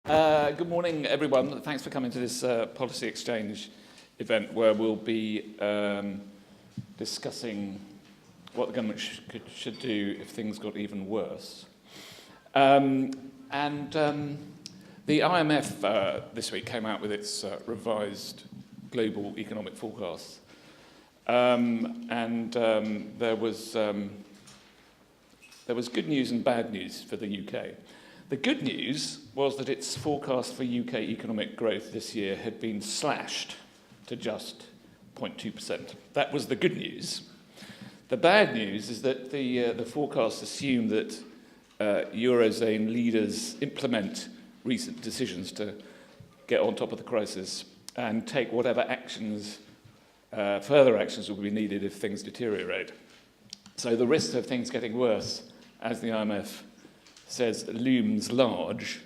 Good morning, everyone. Thanks for coming to this policy exchange event where we'll be discussing what the government should do if things got even worse. The IMF this week came out with its revised global economic forecasts. There was good news and bad news for the UK. The good news was that its forecast for UK economic growth this year had been slashed to just 0.2%. That was the good news. The bad news is that the forecasts assume that Eurozone leaders implement recent decisions to get on top of the crisis and take whatever actions, further actions will be needed if things deteriorate. So the risk of things getting worse, as the IMF says, looms large,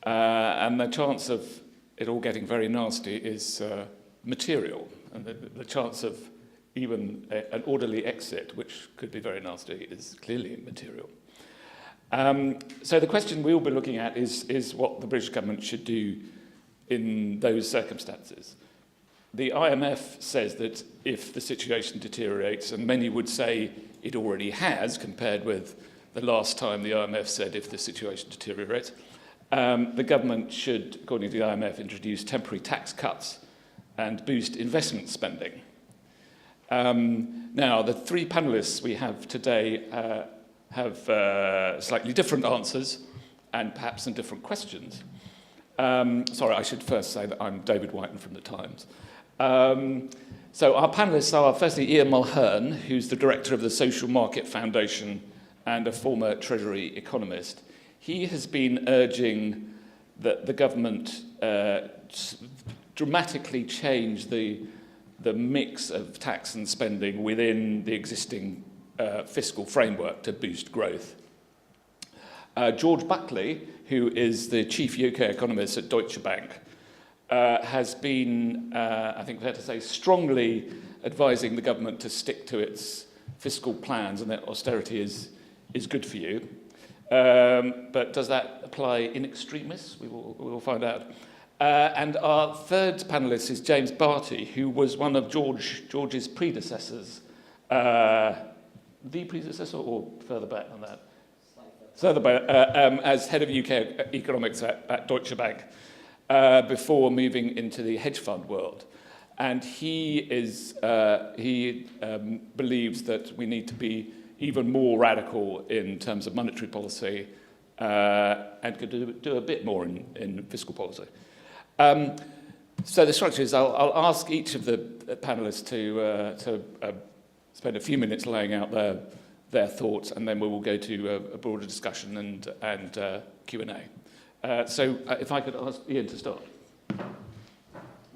and the chance of it all getting very nasty is material, and the chance of even an orderly exit, which could be very nasty, is clearly material. So the question we'll be looking at is what the British government should do in those circumstances. The IMF says that if the situation deteriorates, and many would say it already has compared with the last time the IMF said if the situation deteriorates, the government should, according to the IMF, introduce temporary tax cuts and boost investment spending. Now, the three panellists we have today have slightly different answers and perhaps some different questions. Sorry, I should first say that I'm David Whiten from The Times. So our panellists are firstly Ian Mulhern, who's the director of the Social Market Foundation and a former Treasury economist. He has been urging that the government dramatically change the mix of tax and spending within the existing fiscal framework to boost growth. George Buckley, who is the chief UK economist at Deutsche Bank, has been, I think fair to say, strongly advising the government to stick to its fiscal plans and that austerity is good for you. But does that apply in extremis? We will find out. And our third panellist is James Barty, who was one of George's predecessors. The predecessor or further back than that? Further back, as head of UK economics at Deutsche Bank before moving into the hedge fund world. And he believes that we need to be even more radical in terms of monetary policy and could do a bit more in fiscal policy. So the structure is I'll ask each of the panellists to spend a few minutes laying out their thoughts, and then we will go to a broader discussion and Q&A. So if I could ask Ian to start.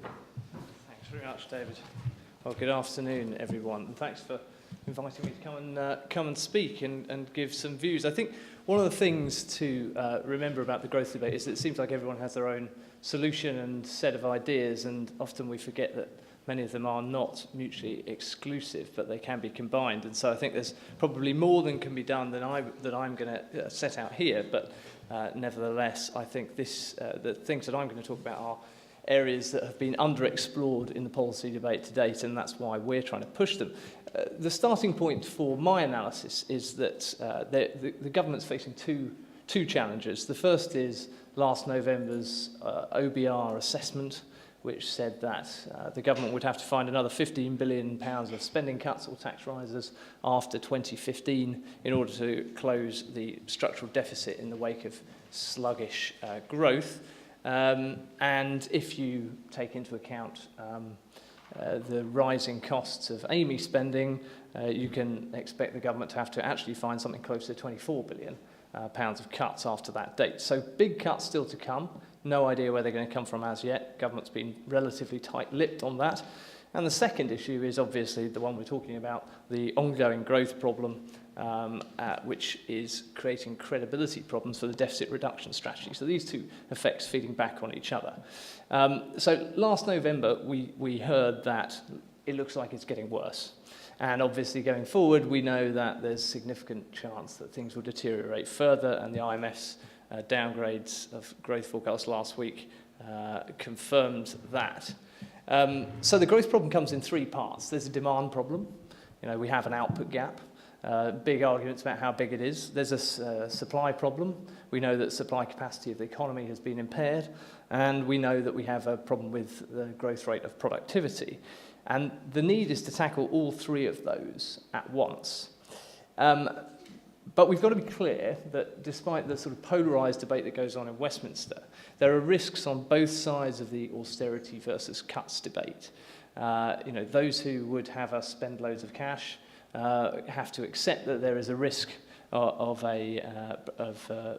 Thanks very much, David. Well, good afternoon, everyone, and thanks for inviting me to come and speak and give some views. I think one of the things to remember about the growth debate is that it seems like everyone has their own solution and set of ideas, and often we forget that many of them are not mutually exclusive, but they can be combined. And so I think there's probably more than can be done than I'm going to set out here, but nevertheless, I think the things that I'm going to talk about are areas that have been underexplored in the policy debate to date, and that's why we're trying to push them. The starting point for my analysis is that the government's facing two challenges. The first is last November's OBR assessment, which said that the government would have to find another £15 billion of spending cuts or tax rises after 2015 in order to close the structural deficit in the wake of sluggish growth. And if you take into account the rising costs of AMI spending, you can expect the government to have to actually find something close to £24 billion of cuts after that date. So big cuts still to come. No idea where they're going to come from as yet. Government's been relatively tight-lipped on that. And the second issue is obviously the one we're talking about, the ongoing growth problem, which is creating credibility problems for the deficit reduction strategy. So these two effects feeding back on each other. So last November, we heard that it looks like it's getting worse. And obviously going forward, we know that there's significant chance that things will deteriorate further, and the IMF's downgrades of growth forecasts last week confirmed that. So the growth problem comes in three parts. There's a demand problem. We have an output gap. Big arguments about how big it is. There's a supply problem. We know that supply capacity of the economy has been impaired, and we know that we have a problem with the growth rate of productivity. And the need is to tackle all three of those at once. But we've got to be clear that despite the sort of polarised debate that goes on in Westminster, there are risks on both sides of the austerity versus cuts debate. Those who would have us spend loads of cash have to accept that there is a risk of the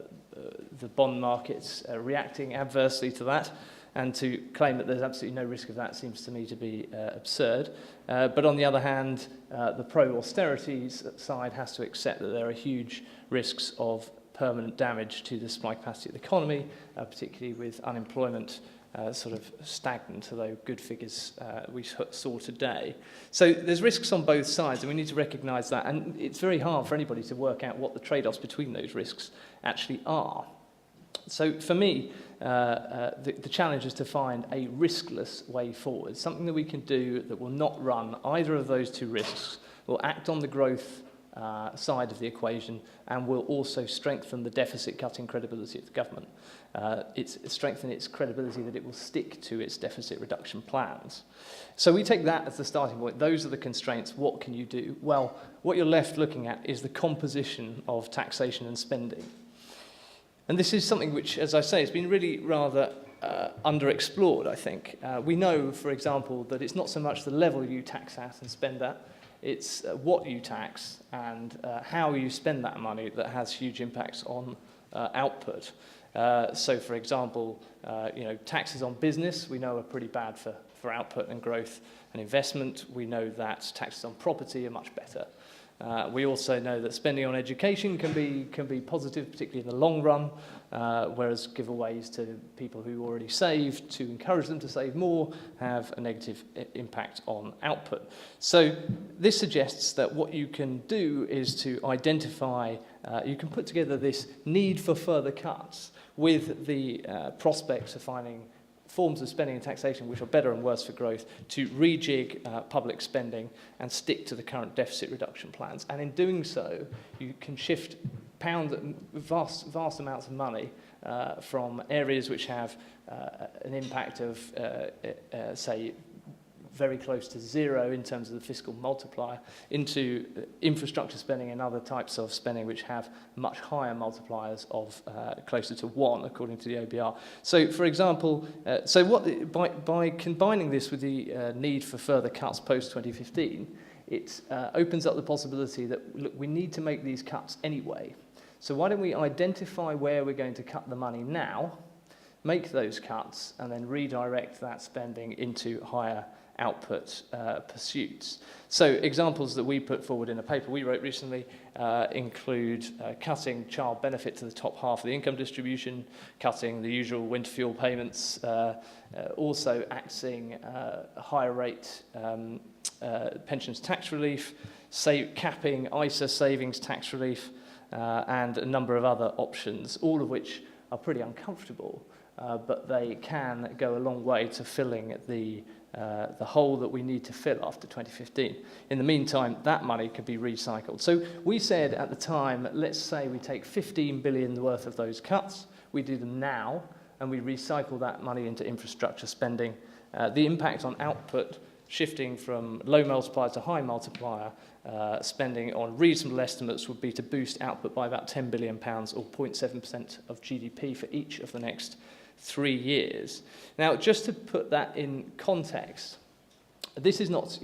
bond markets reacting adversely to that, and to claim that there's absolutely no risk of that seems to me to be absurd. But on the other hand, the pro-austerity side has to accept that there are huge risks of permanent damage to the supply capacity of the economy, particularly with unemployment sort of stagnant, although good figures we saw today. So there's risks on both sides, and we need to recognise that. And it's very hard for anybody to work out what the trade-offs between those risks actually are. So for me, the challenge is to find a riskless way forward, something that we can do that will not run either of those two risks, will act on the growth side of the equation, and will also strengthen the deficit-cutting credibility of the government. It's strengthen its credibility that it will stick to its deficit reduction plans. So we take that as the starting point. Those are the constraints. What can you do? Well, what you're left looking at is the composition of taxation and spending. And this is something which, as I say, has been really rather underexplored, I think. We know, for example, that it's not so much the level you tax at and spend at, it's what you tax and how you spend that money that has huge impacts on output. So, for example, taxes on business we know are pretty bad for output and growth and investment. We know that taxes on property are much better. We also know that spending on education can be positive, particularly in the long run, whereas giveaways to people who already saved to encourage them to save more have a negative impact on output. So this suggests that what you can do is to identify, you can put together this need for further cuts with the prospects of finding forms of spending and taxation which are better and worse for growth, to rejig public spending and stick to the current deficit reduction plans. And in doing so, you can shift vast amounts of money from areas which have an impact of, say, very close to zero in terms of the fiscal multiplier, into infrastructure spending and other types of spending which have much higher multipliers of closer to 1, according to the OBR. So, for example, by combining this with the need for further cuts post-2015, it opens up the possibility that, look, we need to make these cuts anyway. So why don't we identify where we're going to cut the money now, make those cuts, and then redirect that spending into higher output pursuits. So examples that we put forward in a paper we wrote recently include cutting child benefit to the top half of the income distribution, cutting the usual winter fuel payments, also axing higher rate pensions tax relief, capping ISA savings tax relief, and a number of other options, all of which are pretty uncomfortable, but they can go a long way to filling the hole that we need to fill after 2015. In the meantime, that money could be recycled. So we said at the time, let's say we take 15 billion worth of those cuts, we do them now, and we recycle that money into infrastructure spending. The impact on output, shifting from low multiplier to high multiplier spending on reasonable estimates, would be to boost output by about £10 billion, or 0.7% of GDP for each of the next 3 years. Now, just to put that in context, this is not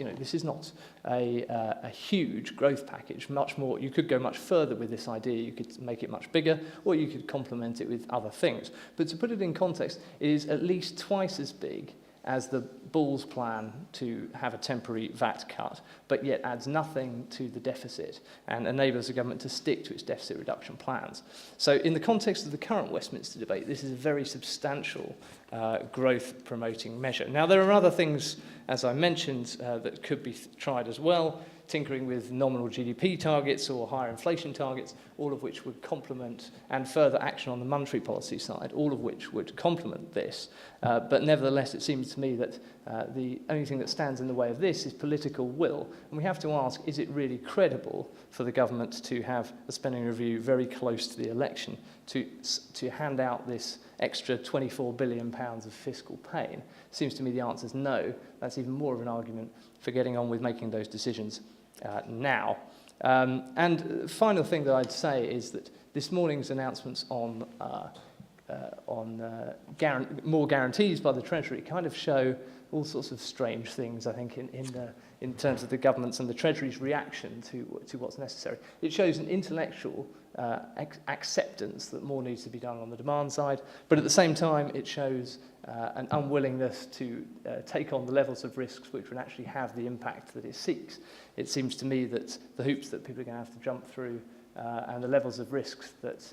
a huge growth package. Much more, you could go much further with this idea. You could make it much bigger, or you could complement it with other things. But to put it in context, it is at least twice as big as the Bull's plan to have a temporary VAT cut, but yet adds nothing to the deficit and enables the government to stick to its deficit reduction plans. So in the context of the current Westminster debate, this is a very substantial growth-promoting measure. Now, there are other things, as I mentioned, that could be tried as well. tinkering with nominal GDP targets or higher inflation targets, all of which would complement, and further action on the monetary policy side, all of which would complement this. But nevertheless, it seems to me that the only thing that stands in the way of this is political will. And we have to ask, is it really credible for the government to have a spending review very close to the election to hand out this extra £24 billion of fiscal pain? Seems to me the answer is no. That's even more of an argument for getting on with making those decisions now. And the final thing that I'd say is that this morning's announcements on more guarantees by the Treasury kind of show all sorts of strange things, I think, in terms of the government's and the Treasury's reaction to what's necessary. It shows an intellectual acceptance that more needs to be done on the demand side, but at the same time it shows an unwillingness to take on the levels of risks which would actually have the impact that it seeks. It seems to me that the hoops that people are going to have to jump through and the levels of risks that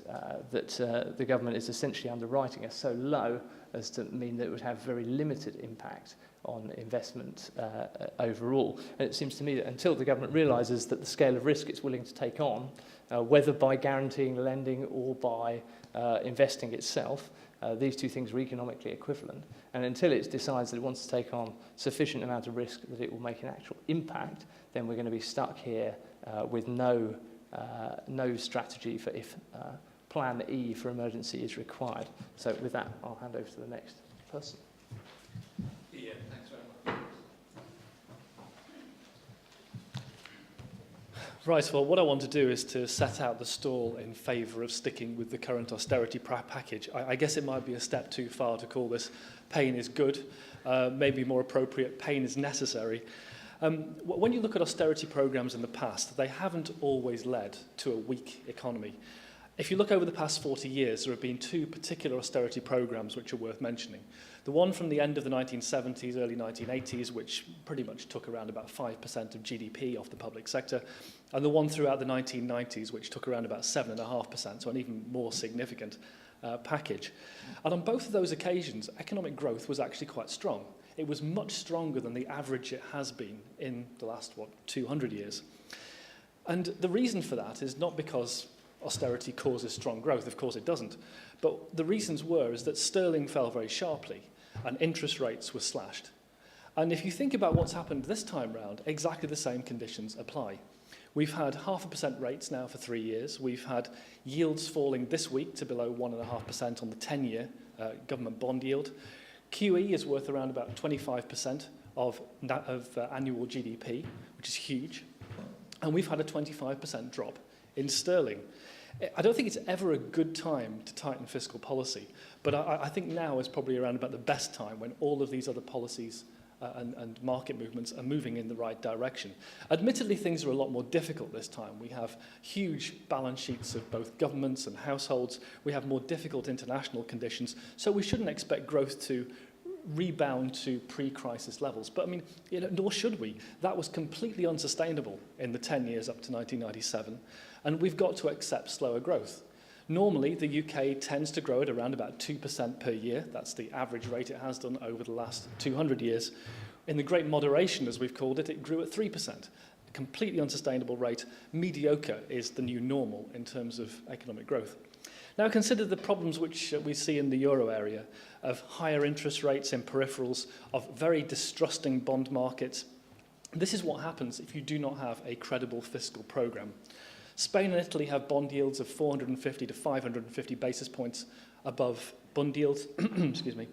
the government is essentially underwriting are so low as to mean that it would have very limited impact on investment overall. And it seems to me that until the government realises that the scale of risk it's willing to take on, whether by guaranteeing lending or by investing itself, these two things are economically equivalent. And until it decides that it wants to take on sufficient amount of risk that it will make an actual impact, then we're going to be stuck here with no strategy for if plan E for emergency is required. So with that, I'll hand over to the next person. Yeah, thanks very much. Right, well, what I want to do is to set out the stall in favour of sticking with the current austerity package. I guess it might be a step too far to call this pain is good, maybe more appropriate, pain is necessary. When you look at austerity programmes in the past, they haven't always led to a weak economy. If you look over the past 40 years, there have been two particular austerity programmes which are worth mentioning. The one from the end of the 1970s, early 1980s, which pretty much took around about 5% of GDP off the public sector, and the one throughout the 1990s, which took around about 7.5%, so an even more significant package. And on both of those occasions, economic growth was actually quite strong. It was much stronger than the average it has been in the last, 200 years. And the reason for that is not because austerity causes strong growth, of course it doesn't, but the reasons is that sterling fell very sharply and interest rates were slashed. And if you think about what's happened this time round, exactly the same conditions apply. We've had 0.5% rates now for 3 years. We've had yields falling this week to below 1.5% on the 10-year government bond yield. QE is worth around about 25% of annual GDP, which is huge. And we've had a 25% drop in sterling. I don't think it's ever a good time to tighten fiscal policy, but I think now is probably around about the best time when all of these other policies and market movements are moving in the right direction. Admittedly, things are a lot more difficult this time. We have huge balance sheets of both governments and households. We have more difficult international conditions, so we shouldn't expect growth to rebound to pre-crisis levels. But I mean, nor should we. That was completely unsustainable in the 10 years up to 1997, and we've got to accept slower growth. Normally, the UK tends to grow at around about 2% per year. That's the average rate it has done over the last 200 years. In the Great Moderation, as we've called it, it grew at 3%. A completely unsustainable rate. Mediocre is the new normal in terms of economic growth. Now consider the problems which we see in the euro area of higher interest rates in peripherals, of very distrusting bond markets. This is what happens if you do not have a credible fiscal programme. Spain and Italy have bond yields of 450 to 550 basis points above bond yields. Excuse me.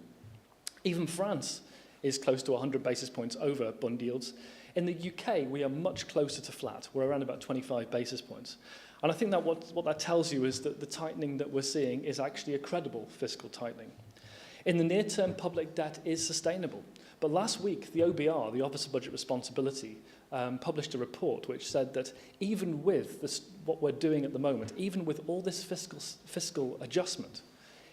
Even France is close to 100 basis points over bond yields. In the UK, we are much closer to flat. We're around about 25 basis points. And I think that what that tells you is that the tightening that we're seeing is actually a credible fiscal tightening. In the near term, public debt is sustainable. But last week, the OBR, the Office of Budget Responsibility, published a report which said that even with this, what we're doing at the moment, even with all this fiscal adjustment,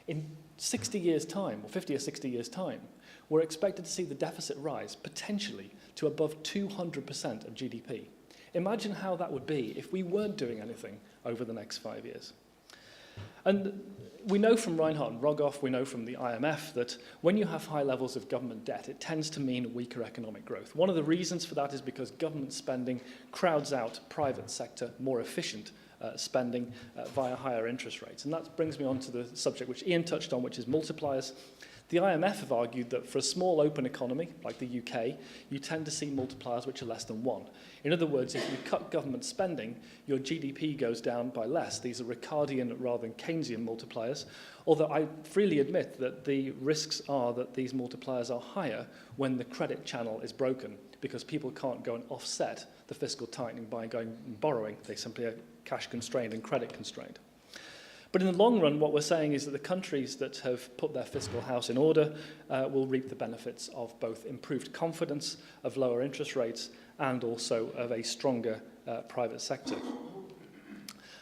in 60 years' time, or 50 or 60 years' time, we're expected to see the deficit rise potentially to above 200% of GDP. Imagine how that would be if we weren't doing anything over the next 5 years. And we know from Reinhardt and Rogoff, we know from the IMF that when you have high levels of government debt, it tends to mean weaker economic growth. One of the reasons for that is because government spending crowds out private sector, more efficient spending via higher interest rates. And that brings me on to the subject which Ian touched on, which is multipliers. The IMF have argued that for a small open economy like the UK, you tend to see multipliers which are less than 1. In other words, if you cut government spending, your GDP goes down by less. These are Ricardian rather than Keynesian multipliers, although I freely admit that the risks are that these multipliers are higher when the credit channel is broken, because people can't go and offset the fiscal tightening by going and borrowing. They simply are cash constrained and credit constrained. But in the long run, what we're saying is that the countries that have put their fiscal house in order will reap the benefits of both improved confidence, of lower interest rates, and also of a stronger private sector.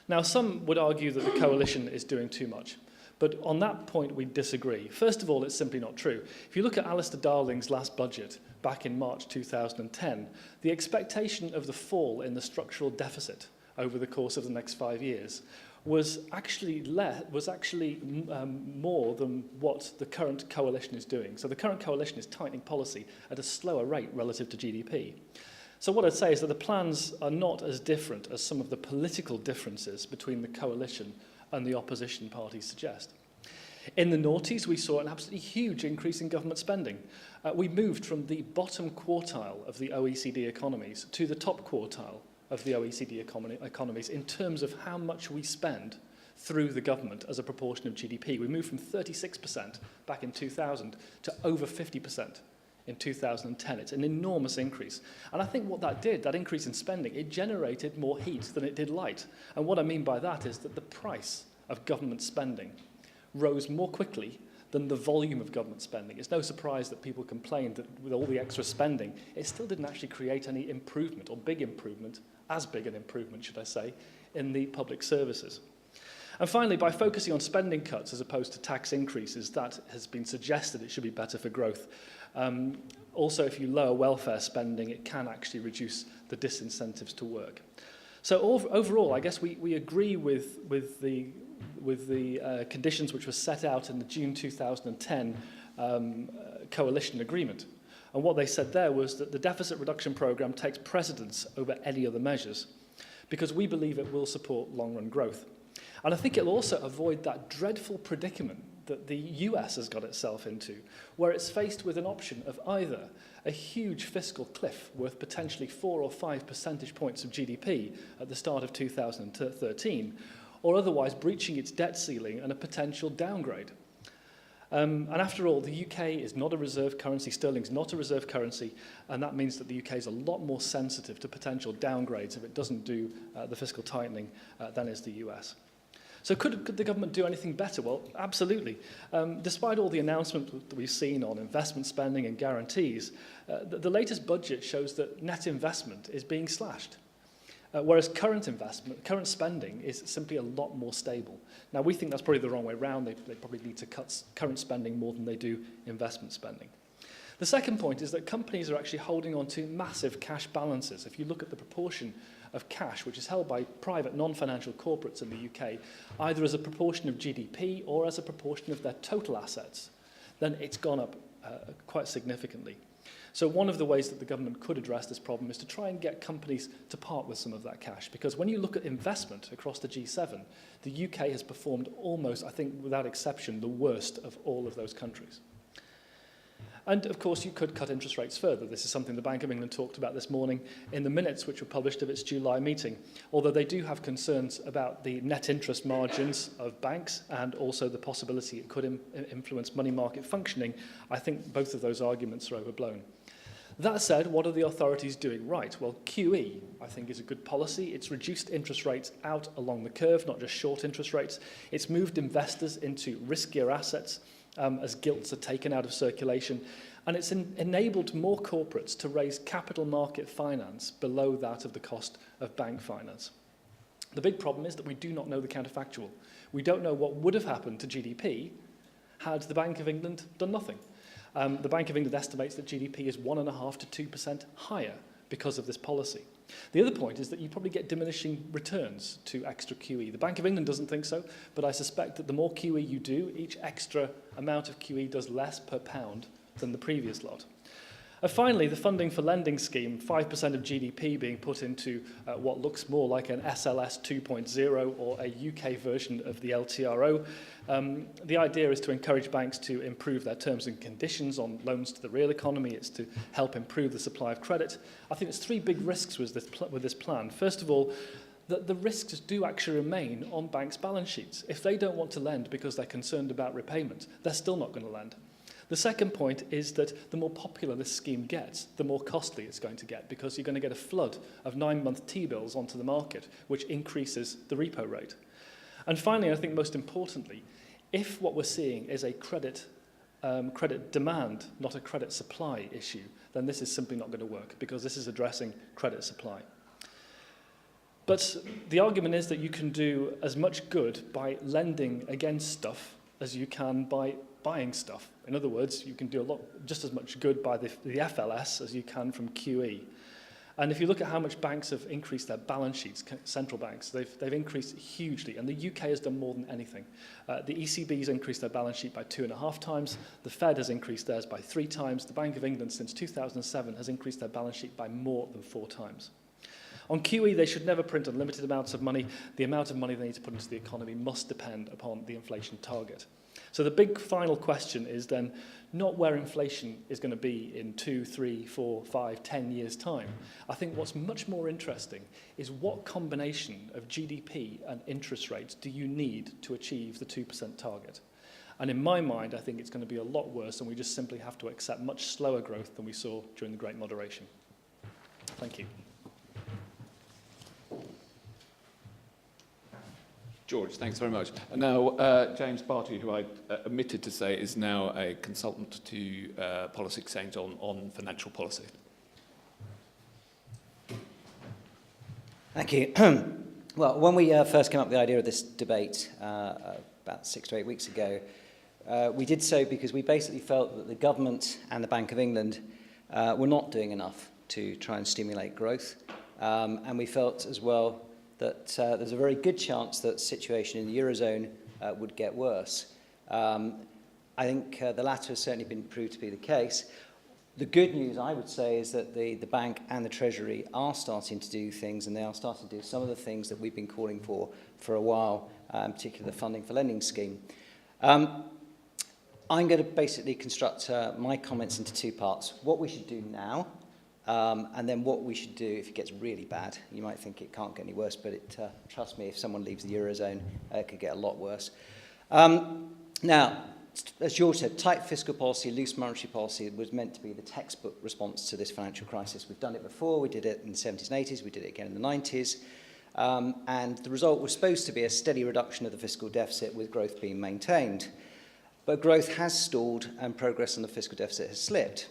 Now, some would argue that the coalition is doing too much. But on that point, we disagree. First of all, it's simply not true. If you look at Alistair Darling's last budget, back in March 2010, the expectation of the fall in the structural deficit over the course of the next 5 years was actually more than what the current coalition is doing. So the current coalition is tightening policy at a slower rate relative to GDP. So what I'd say is that the plans are not as different as some of the political differences between the coalition and the opposition parties suggest. In the noughties, we saw an absolutely huge increase in government spending. We moved from the bottom quartile of the OECD economies to the top quartile of the OECD economies in terms of how much we spend through the government as a proportion of GDP. We moved from 36% back in 2000 to over 50% in 2010. It's an enormous increase. And I think what that did, that increase in spending, it generated more heat than it did light. And what I mean by that is that the price of government spending rose more quickly than the volume of government spending. It's no surprise that people complained that with all the extra spending, it still didn't actually create any improvement, or big improvement, as big an improvement, should I say, in the public services. And finally, by focusing on spending cuts as opposed to tax increases, that has been suggested it should be better for growth. Also, if you lower welfare spending, it can actually reduce the disincentives to work. So overall, I guess we agree with the conditions which were set out in the June 2010 coalition agreement. And what they said there was that the deficit reduction programme takes precedence over any other measures because we believe it will support long-run growth. And I think it'll also avoid that dreadful predicament that the US has got itself into, where it's faced with an option of either a huge fiscal cliff worth potentially 4 or 5 percentage points of GDP at the start of 2013, or otherwise breaching its debt ceiling and a potential downgrade. And after all, the UK is not a reserve currency, sterling's not a reserve currency, and that means that the UK is a lot more sensitive to potential downgrades if it doesn't do the fiscal tightening than is the US. So could the government do anything better? Well, absolutely. Despite all the announcements that we've seen on investment spending and guarantees, the latest budget shows that net investment is being slashed. Whereas current spending is simply a lot more stable. Now, we think that's probably the wrong way around. They probably need to cut current spending more than they do investment spending. The second point is that companies are actually holding on to massive cash balances. If you look at the proportion of cash which is held by private non-financial corporates in the UK, either as a proportion of GDP or as a proportion of their total assets, then it's gone up quite significantly. So one of the ways that the government could address this problem is to try and get companies to part with some of that cash. Because when you look at investment across the G7, the UK has performed almost, I think, without exception, the worst of all of those countries. And, of course, you could cut interest rates further. This is something the Bank of England talked about this morning in the minutes which were published of its July meeting, although they do have concerns about the net interest margins of banks and also the possibility it could influence money market functioning. I think both of those arguments are overblown. That said, what are the authorities doing right? Well, QE, I think, is a good policy. It's reduced interest rates out along the curve, not just short interest rates. It's moved investors into riskier assets as gilts are taken out of circulation. And it's enabled more corporates to raise capital market finance below that of the cost of bank finance. The big problem is that we do not know the counterfactual. We don't know what would have happened to GDP had the Bank of England done nothing. The Bank of England estimates that GDP is 1.5% to 2% higher because of this policy. The other point is that you probably get diminishing returns to extra QE. The Bank of England doesn't think so, but I suspect that the more QE you do, each extra amount of QE does less per pound than the previous lot. And finally, the funding for lending scheme, 5% of GDP being put into what looks more like an SLS 2.0 or a UK version of the LTRO. The idea is to encourage banks to improve their terms and conditions on loans to the real economy. It's to help improve the supply of credit. I think there's three big risks with this plan. First of all, the risks do actually remain on banks' balance sheets. If they don't want to lend because they're concerned about repayment, they're still not going to lend. The second point is that the more popular this scheme gets, the more costly it's going to get, because you're going to get a flood of 9-month T-bills onto the market, which increases the repo rate. And finally, I think most importantly, if what we're seeing is a credit demand, not a credit supply issue, then this is simply not going to work, because this is addressing credit supply. But the argument is that you can do as much good by lending against stuff as you can by buying stuff. In other words, you can do just as much good by the FLS as you can from QE. And if you look at how much banks have increased their balance sheets, central banks, they've increased hugely, and the UK has done more than anything. The ECB has increased their balance sheet by 2.5 times, the Fed has increased theirs by 3 times, the Bank of England since 2007 has increased their balance sheet by more than 4 times. On QE, they should never print unlimited amounts of money. The amount of money they need to put into the economy must depend upon the inflation target. So the big final question is then not where inflation is going to be in 2, 3, 4, 5, 10 years' time. I think what's much more interesting is what combination of GDP and interest rates do you need to achieve the 2% target? And in my mind, I think it's going to be a lot worse, and we just simply have to accept much slower growth than we saw during the Great Moderation. Thank you. George, thanks very much. Now, James Barty, who I omitted to say, is now a consultant to Policy Exchange on financial policy. Thank you. Well, when we first came up with the idea of this debate about 6 to 8 weeks ago, we did so because we basically felt that the government and the Bank of England were not doing enough to try and stimulate growth. And we felt as well that there's a very good chance that the situation in the Eurozone would get worse. I think the latter has certainly been proved to be the case. The good news, I would say, is that the bank and the Treasury are starting to do things, and they are starting to do some of the things that we've been calling for a while, in particular the funding for lending scheme. I'm going to basically construct my comments into 2 parts. What we should do now, and then what we should do if it gets really bad. You might think it can't get any worse, but trust me, if someone leaves the Eurozone, it could get a lot worse. Now, as George said, tight fiscal policy, loose monetary policy was meant to be the textbook response to this financial crisis. We've done it before. We did it in the 70s and 80s. We did it again in the 90s. And the result was supposed to be a steady reduction of the fiscal deficit with growth being maintained. But growth has stalled and progress on the fiscal deficit has slipped,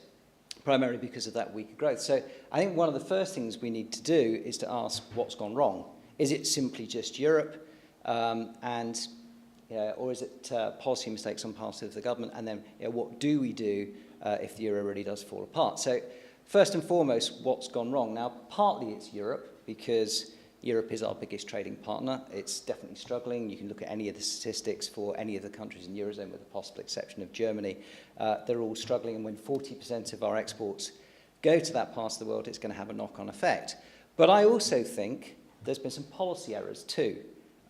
primarily because of that weaker growth. So I think one of the first things we need to do is to ask what's gone wrong. Is it simply just Europe, or is it policy mistakes on part of the government? And then what do we do if the euro really does fall apart? So first and foremost, what's gone wrong? Now, partly it's Europe, because Europe is our biggest trading partner. It's definitely struggling. You can look at any of the statistics for any of the countries in the Eurozone, with the possible exception of Germany. They're all struggling, and when 40% of our exports go to that part of the world, it's going to have a knock-on effect. But I also think there's been some policy errors too.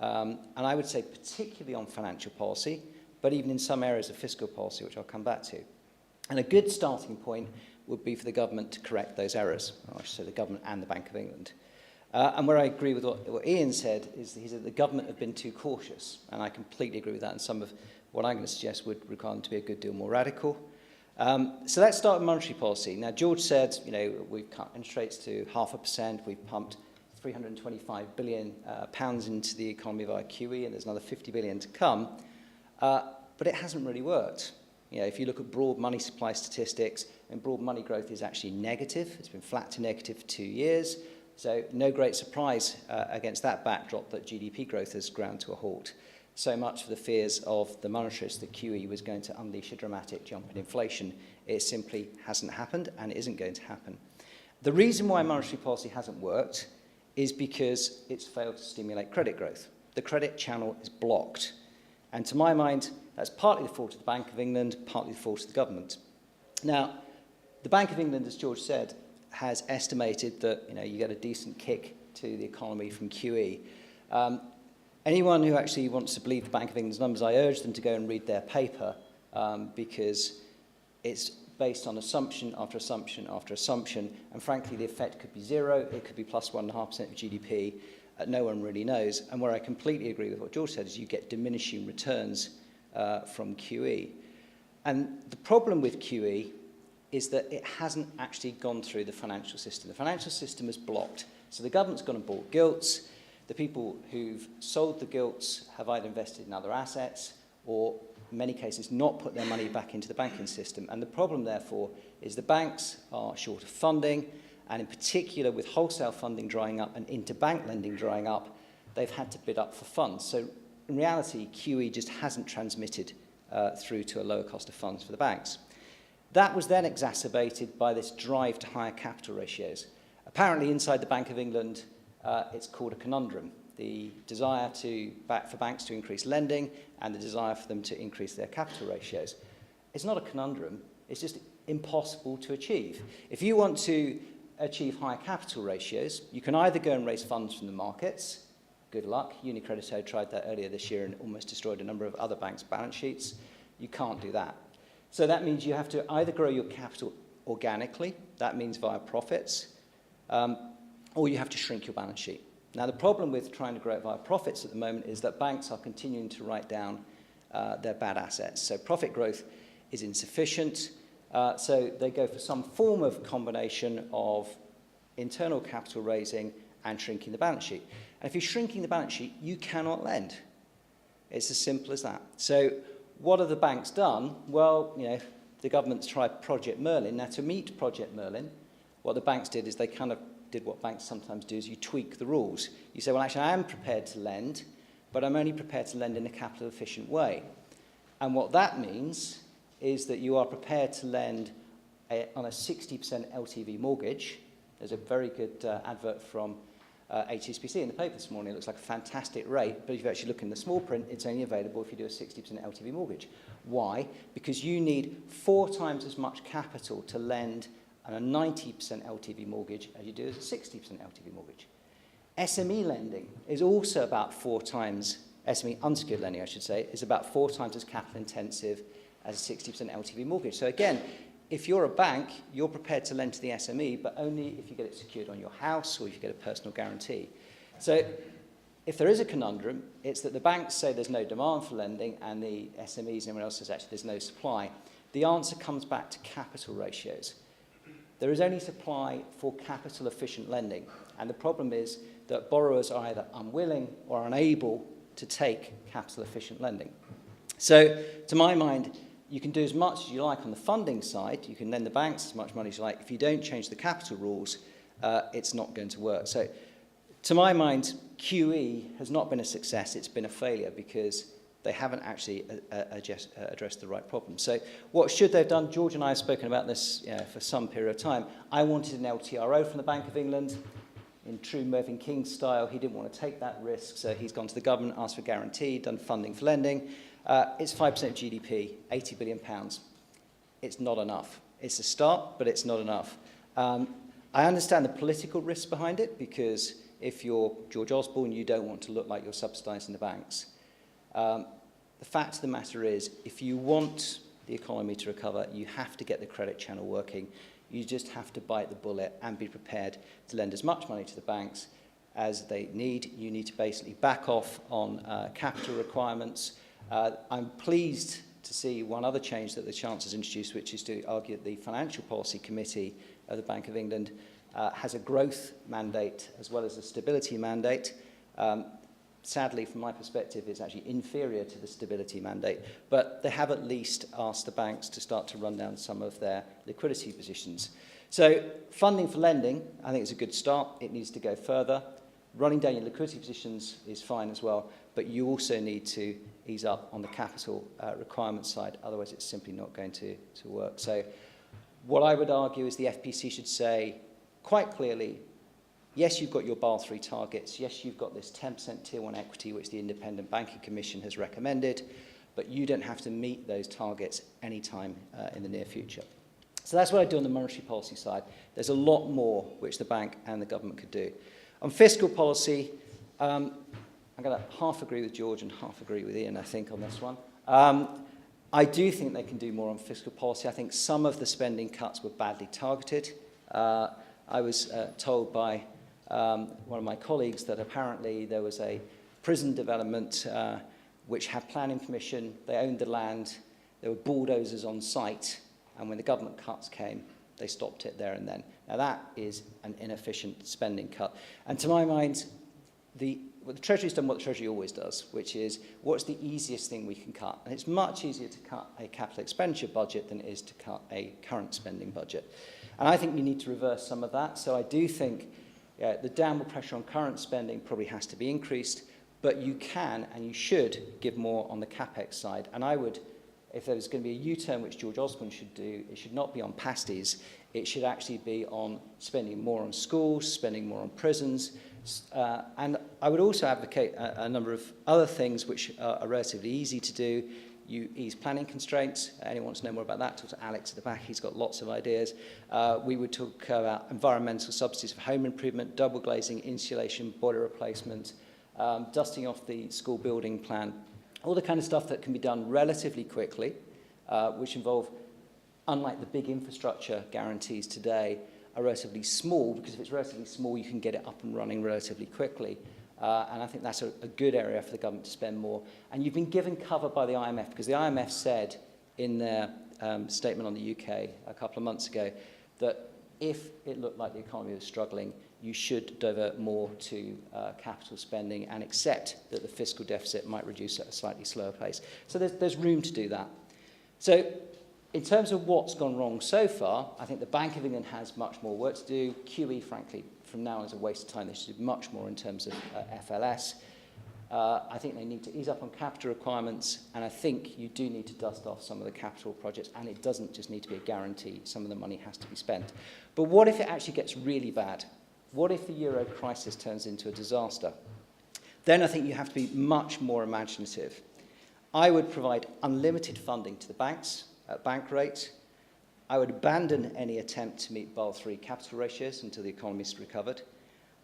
And I would say particularly on financial policy, but even in some areas of fiscal policy, which I'll come back to. And a good starting point would be for the government to correct those errors. I should say the government and the Bank of England. And where I agree with what Ian said is he said the government have been too cautious, and I completely agree with that, and some of what I'm going to suggest would require them to be a good deal more radical. So let's start with monetary policy. Now, George said, we've cut interest rates to 0.5%, we've pumped £325 billion into the economy via QE, and there's another 50 billion to come, but it hasn't really worked. If you look at broad money supply statistics, and broad money growth is actually negative. It's been flat to negative for 2 years. So no great surprise against that backdrop that GDP growth has ground to a halt. So much for the fears of the monetarists that QE was going to unleash a dramatic jump in inflation. It simply hasn't happened, and it isn't going to happen. The reason why monetary policy hasn't worked is because it's failed to stimulate credit growth. The credit channel is blocked. And to my mind, that's partly the fault of the Bank of England, partly the fault of the government. Now, the Bank of England, as George said, has estimated that you get a decent kick to the economy from QE. Anyone who actually wants to believe the Bank of England's numbers, I urge them to go and read their paper because it's based on assumption after assumption after assumption, and frankly, the effect could be zero, it could be plus 1.5% of GDP. No one really knows. And where I completely agree with what George said is you get diminishing returns from QE. And the problem with QE is that it hasn't actually gone through the financial system. The financial system is blocked. So the government's gone and bought gilts. The people who've sold the gilts have either invested in other assets or, in many cases, not put their money back into the banking system. And the problem, therefore, is the banks are short of funding, and in particular, with wholesale funding drying up and interbank lending drying up, they've had to bid up for funds. So, in reality, QE just hasn't transmitted through to a lower cost of funds for the banks. That was then exacerbated by this drive to higher capital ratios. Apparently, inside the Bank of England, it's called a conundrum. The desire for banks to increase lending and the desire for them to increase their capital ratios. It's not a conundrum, it's just impossible to achieve. If you want to achieve higher capital ratios, you can either go and raise funds from the markets. Good luck. UniCredit tried that earlier this year and almost destroyed a number of other banks' balance sheets. You can't do that. So that means you have to either grow your capital organically, that means via profits, or you have to shrink your balance sheet. Now, the problem with trying to grow it via profits at the moment is that banks are continuing to write down their bad assets. So profit growth is insufficient. So they go for some form of combination of internal capital raising and shrinking the balance sheet. And if you're shrinking the balance sheet, you cannot lend. It's as simple as that. So what have the banks done? Well, the government's tried Project Merlin. Now, to meet Project Merlin, what the banks did is they kind of did what banks sometimes do, is you tweak the rules. You say, well, actually, I am prepared to lend, but I'm only prepared to lend in a capital-efficient way. And what that means is that you are prepared to lend on a 60% LTV mortgage. There's a very good advert from HSBC in the paper this morning. It looks like a fantastic rate, but if you actually look in the small print, it's only available if you do a 60% LTV mortgage. Why? Because you need 4 times as much capital to lend on a 90% LTV mortgage as you do as a 60% LTV mortgage. SME lending is also about 4 times, SME unsecured lending, I should say, is about 4 times as capital intensive as a 60% LTV mortgage. So again, if you're a bank, you're prepared to lend to the SME, but only if you get it secured on your house or if you get a personal guarantee. So if there is a conundrum, it's that the banks say there's no demand for lending and the SMEs and everyone else says actually there's no supply. The answer comes back to capital ratios. There is only supply for capital efficient lending, and the problem is that borrowers are either unwilling or unable to take capital efficient lending. So to my mind, you can do as much as you like on the funding side, you can lend the banks as much money as you like. If you don't change the capital rules, it's not going to work. So to my mind, QE has not been a success, it's been a failure because they haven't actually addressed the right problem. So what should they have done? George and I have spoken about this for some period of time. I wanted an LTRO from the Bank of England. In true Mervyn King style, he didn't want to take that risk, so he's gone to the government, asked for guarantee, done funding for lending. It's 5% of GDP, £80 billion. It's not enough. It's a start, but it's not enough. I understand the political risks behind it, because if you're George Osborne, you don't want to look like you're subsidising the banks. The fact of the matter is, if you want the economy to recover, you have to get the credit channel working. You just have to bite the bullet and be prepared to lend as much money to the banks as they need. You need to basically back off on capital requirements. I'm pleased to see one other change that the Chancellor's introduced, which is to argue that the Financial Policy Committee of the Bank of England has a growth mandate as well as a stability mandate. Sadly, from my perspective, it's actually inferior to the stability mandate, but they have at least asked the banks to start to run down some of their liquidity positions. So funding for lending, I think, is a good start. It needs to go further. Running down your liquidity positions is fine as well, but you also need to ease up on the capital requirement side, otherwise it's simply not going to work. So what I would argue is the FPC should say quite clearly, yes, you've got your Basel III targets. Yes, you've got this 10% Tier 1 equity, which the Independent Banking Commission has recommended, but you don't have to meet those targets anytime in the near future. So that's what I do on the monetary policy side. There's a lot more which the bank and the government could do. On fiscal policy, I'm going to half agree with George and half agree with Ian, I think, on this one. I do think they can do more on fiscal policy. I think some of the spending cuts were badly targeted. I was told by one of my colleagues that apparently there was a prison development which had planning permission. They owned the land. There were bulldozers on site. And when the government cuts came, they stopped it there and then. Now, that is an inefficient spending cut. And to my mind, the Treasury's done what the Treasury always does, which is, what's the easiest thing we can cut? And it's much easier to cut a capital expenditure budget than it is to cut a current spending budget. And I think you need to reverse some of that. So I do think the downward pressure on current spending probably has to be increased, but you can and you should give more on the CapEx side. And I would, if there was going to be a U-turn which George Osborne should do, it should not be on pasties. It should actually be on spending more on schools, spending more on prisons. And I would also advocate a number of other things which are relatively easy to do. You ease planning constraints. Anyone wants to know more about that, talk to Alex at the back. He's got lots of ideas. We would talk about environmental subsidies for home improvement, double glazing, insulation, boiler replacement, dusting off the school building plan. All the kind of stuff that can be done relatively quickly, which involve, unlike the big infrastructure guarantees today, are relatively small, because if it's relatively small, you can get it up and running relatively quickly. And I think that's a good area for the government to spend more. And you've been given cover by the IMF, because the IMF said in their statement on the UK a couple of months ago that if it looked like the economy was struggling, you should divert more to capital spending and accept that the fiscal deficit might reduce at a slightly slower pace. So there's room to do that. So in terms of what's gone wrong so far, I think the Bank of England has much more work to do. QE, frankly, from now on is a waste of time. They should do much more in terms of FLS. I think they need to ease up on capital requirements, and I think you do need to dust off some of the capital projects, and it doesn't just need to be a guarantee. Some of the money has to be spent. But what if it actually gets really bad? What if the euro crisis turns into a disaster? Then I think you have to be much more imaginative. I would provide unlimited funding to the banks at bank rate. I would abandon any attempt to meet Basel III capital ratios until the economy's recovered.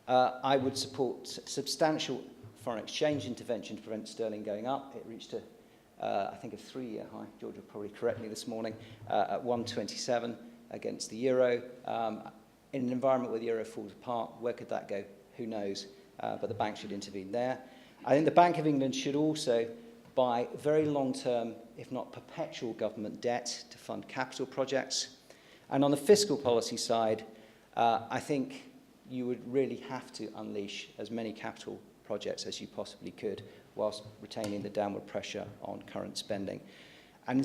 I would support substantial foreign exchange intervention to prevent sterling going up. It reached I think, a 3-year high. George will probably correct me this morning, at 127 against the euro. In an environment where the euro falls apart, where could that go? Who knows? But the bank should intervene there. I think the Bank of England should also buy very long-term, if not perpetual, government debt to fund capital projects. And on the fiscal policy side, I think you would really have to unleash as many capital projects as you possibly could whilst retaining the downward pressure on current spending. And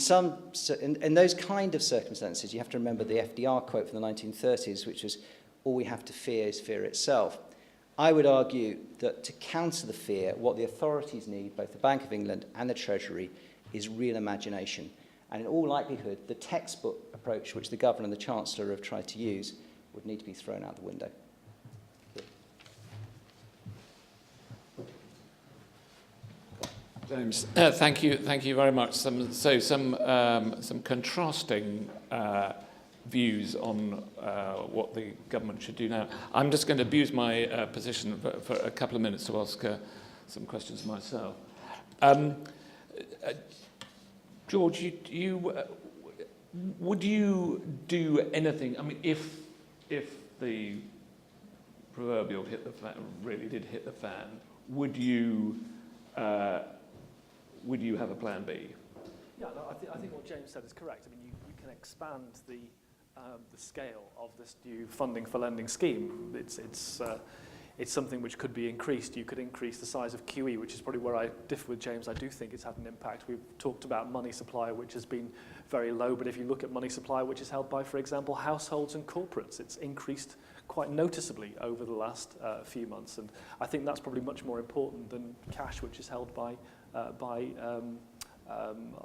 in those kind of circumstances, you have to remember the FDR quote from the 1930s, which was, all we have to fear is fear itself. I would argue that to counter the fear, what the authorities need, both the Bank of England and the Treasury, is real imagination. And in all likelihood, the textbook approach which the Governor and the Chancellor have tried to use would need to be thrown out the window. James, thank you very much. Some contrasting views on what the government should do now. I'm just going to abuse my position for a couple of minutes to ask some questions myself. George, would you do anything? I mean, if the proverbial really did hit the fan, would you have a plan B? Yeah, no, I think what James said is correct. I mean, you can expand the scale of this new funding for lending scheme. It's something which could be increased. You could increase the size of QE, which is probably where I differ with James. I do think it's had an impact. We've talked about money supply, which has been very low, but if you look at money supply, which is held by, for example, households and corporates, it's increased quite noticeably over the last few months, and I think that's probably much more important than cash, which is held by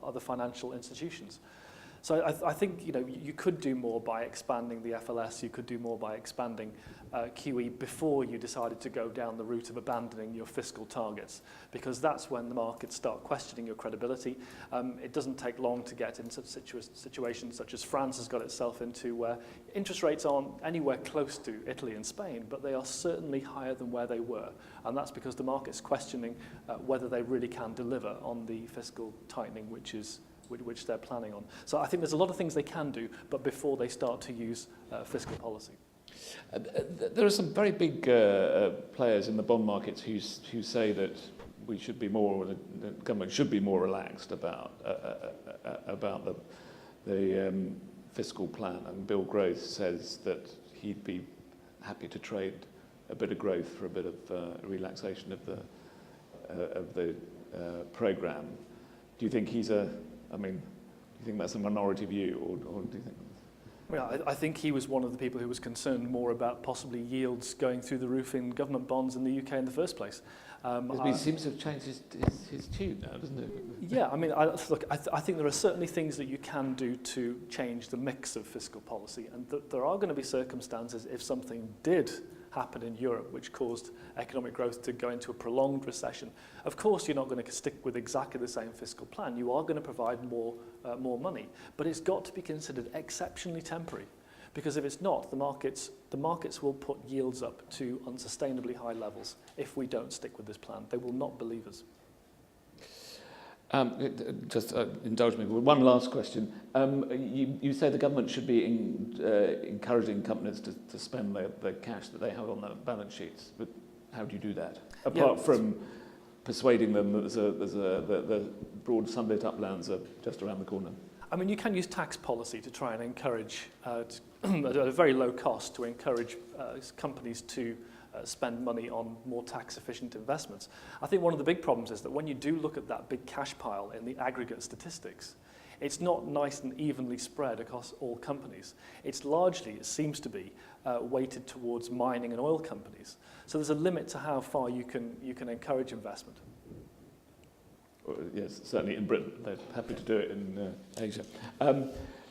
other financial institutions. So I think you could do more by expanding the FLS, you could do more by expanding QE before you decided to go down the route of abandoning your fiscal targets, because that's when the markets start questioning your credibility. It doesn't take long to get into situations such as France has got itself into, where interest rates aren't anywhere close to Italy and Spain, but they are certainly higher than where they were. And that's because the market's questioning whether they really can deliver on the fiscal tightening which they're planning on. So I think there's a lot of things they can do, but before they start to use fiscal policy. There are some very big players in the bond markets who say that we should be more, the government should be more relaxed about the fiscal plan. And Bill Grove says that he'd be happy to trade a bit of growth for a bit of relaxation of the programme. Do you think do you think that's a minority view, or do you think? Well, I think he was one of the people who was concerned more about possibly yields going through the roof in government bonds in the UK in the first place. He seems to have changed his tune now, doesn't it? Yeah, I think there are certainly things that you can do to change the mix of fiscal policy, and there are going to be circumstances if something did happen in Europe which caused economic growth to go into a prolonged recession. Of course, you're not going to stick with exactly the same fiscal plan. You are going to provide more money, but it's got to be considered exceptionally temporary, because if it's not, the markets will put yields up to unsustainably high levels if we don't stick with this plan. They will not believe us. Just indulge me with one last question. You say the government should be encouraging companies to spend the cash that they have on their balance sheets, but how do you do that? Apart from persuading them that the broad sunlit uplands are just around the corner. I mean, you can use tax policy to try and encourage, at a very low cost, to encourage companies to spend money on more tax-efficient investments. I think one of the big problems is that when you do look at that big cash pile in the aggregate statistics, it's not nice and evenly spread across all companies. It's largely, it seems to be, weighted towards mining and oil companies. So there's a limit to how far you can encourage investment. Yes, certainly in Britain. They're happy to do it in Asia.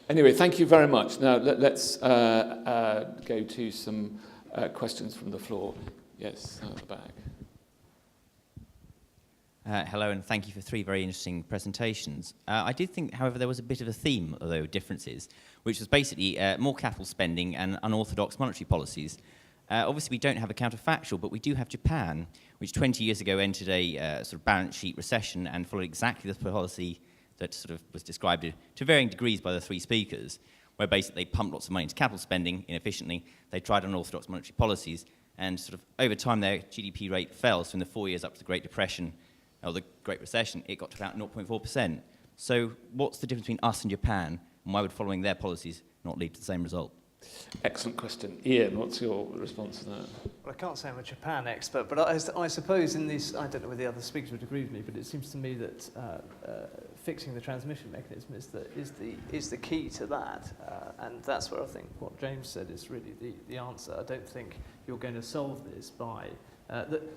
Anyway, thank you very much. Now let's go to some questions from the floor. Yes, at the back. Hello, and thank you for 3 very interesting presentations. I did think, however, there was a bit of a theme, although differences, which was basically more capital spending and unorthodox monetary policies. Obviously, we don't have a counterfactual, but we do have Japan, which 20 years ago entered a sort of balance sheet recession and followed exactly the policy that sort of was described to varying degrees by the 3 speakers, where basically they pumped lots of money into capital spending inefficiently. They tried unorthodox monetary policies, and sort of over time their GDP rate fell. So in the 4 years up to the Great Depression, or the Great Recession, it got to about 0.4%. So what's the difference between us and Japan, and why would following their policies not lead to the same result? Excellent question. Ian, what's your response to that? Well, I can't say I'm a Japan expert, but I suppose in this, I don't know whether the other speakers would agree with me, but it seems to me that fixing the transmission mechanism is the key to that, and that's where I think what James said is really the answer. I don't think you're going to solve this by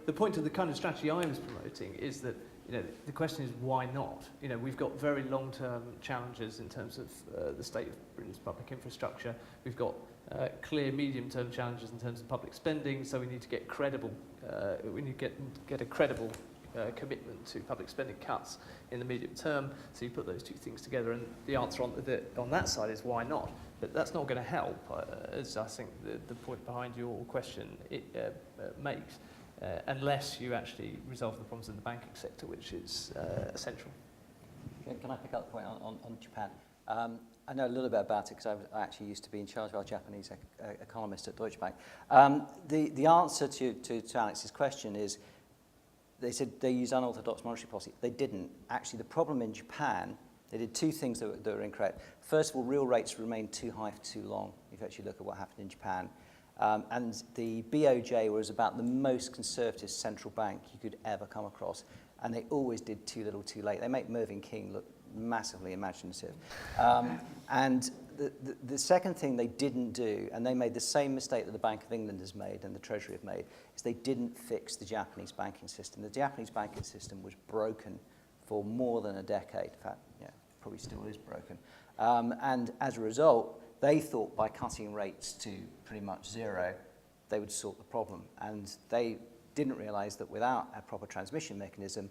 the point of the kind of strategy I was promoting is that the question is why not? We've got very long-term challenges in terms of the state of Britain's public infrastructure. We've got clear medium-term challenges in terms of public spending. So we need to get credible. We need to get a credible commitment to public spending cuts in the medium term. So you put those 2 things together, and the answer on that side is why not? But that's not going to help, as I think the point behind your question makes. Unless you actually resolve the problems in the banking sector, which is essential. Can I pick up the point on Japan? I know a little bit about it because I actually used to be in charge of our Japanese economist at Deutsche Bank. The answer to Alex's question is they said they use unorthodox monetary policy. They didn't. Actually, the problem in Japan, they did 2 things that were incorrect. First of all, real rates remained too high for too long, if you actually look at what happened in Japan. And the BOJ was about the most conservative central bank you could ever come across. And they always did too little, too late. They make Mervyn King look massively imaginative. And the second thing they didn't do, and they made the same mistake that the Bank of England has made and the Treasury have made, is they didn't fix the Japanese banking system. The Japanese banking system was broken for more than a decade. In fact, probably still is broken. And as a result, they thought by cutting rates to pretty much zero, they would sort the problem. And they didn't realize that without a proper transmission mechanism,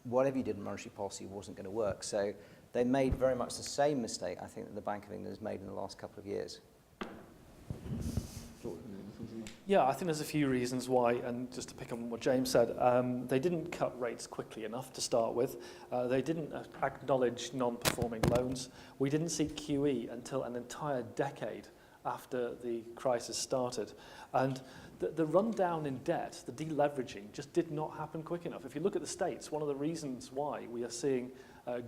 whatever you did in monetary policy wasn't going to work. So they made very much the same mistake, I think, that the Bank of England has made in the last couple of years. Yeah, I think there's a few reasons why, and just to pick up on what James said, they didn't cut rates quickly enough to start with. They didn't acknowledge non-performing loans. We didn't see QE until an entire decade after the crisis started. And the rundown in debt, the deleveraging, just did not happen quick enough. If you look at the States, one of the reasons why we are seeing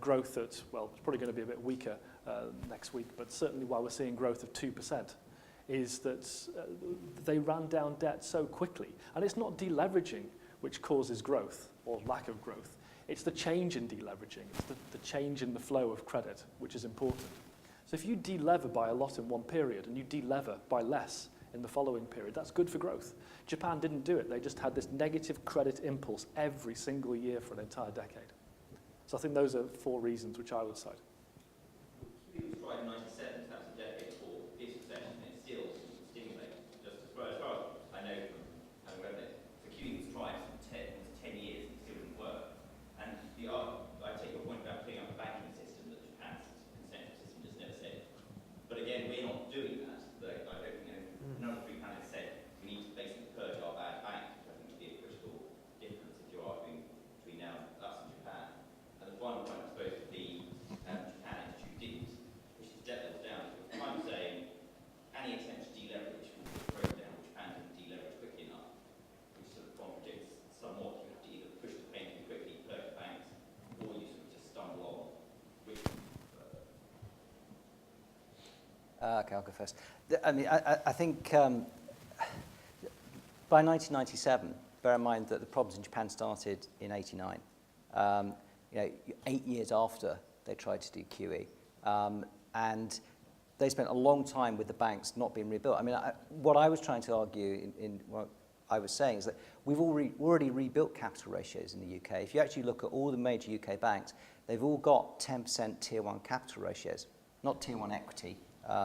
growth at, well, it's probably going to be a bit weaker next week, but certainly why we're seeing growth of 2%, is that they ran down debt so quickly. And it's not deleveraging which causes growth or lack of growth. It's the change in deleveraging. It's the change in the flow of credit, which is important. So if you delever by a lot in one period and you delever by less in the following period, that's good for growth. Japan didn't do it. They just had this negative credit impulse every single year for an entire decade. So I think those are 4 reasons which I would cite. It was tried in 97, that's a decade before this recession, and it still stimulated. Just as far as I know from having read it, the QE was tried for 10 years and it still didn't work. And I take your point about putting up a banking system that Japan's consensus system just never said. But again, we're not doing that. I don't none of the 3 panelists said we need to basically purge our bad bank, which I think would be a critical difference if you're arguing between now and us and Japan. And the final point, I suppose, would be Japan Institute didn't, which is debt levels down. So I'm saying any attempt to deleverage will be broken down. Japan didn't deleverage quickly enough, which sort of contradicts somewhat. You have to either push the pain too quickly, purge banks, or you sort of just stumble on. Okay, I'll go first. I mean, I think by 1997, bear in mind that the problems in Japan started in '89. 8 years after they tried to do QE. And they spent a long time with the banks not being rebuilt. I mean, what I was trying to argue in what I was saying is that we've already rebuilt capital ratios in the UK. If you actually look at all the major UK banks, they've all got 10% Tier 1 capital ratios, not Tier 1 equity.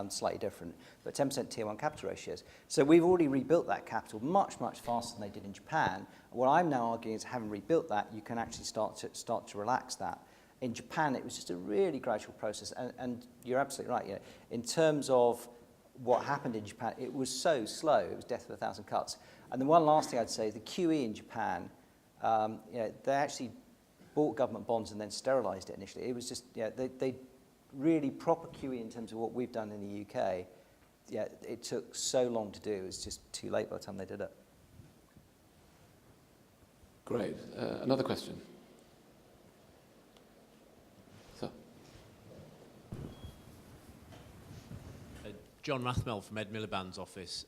Slightly different, but 10% Tier 1 capital ratios. So we've already rebuilt that capital much, much faster than they did in Japan. What I'm now arguing is, having rebuilt that, you can actually start to relax that. In Japan, it was just a really gradual process, and you're absolutely right. You know, in terms of what happened in Japan, it was so slow. It was death with 1,000 cuts. And the one last thing I'd say is the QE in Japan. They actually bought government bonds and then sterilised it initially. It was just they really proper QE in terms of what we've done in the UK, it took so long to do. It was just too late by the time they did it. Great. Another question. So. John Rathmell from Ed Miliband's office.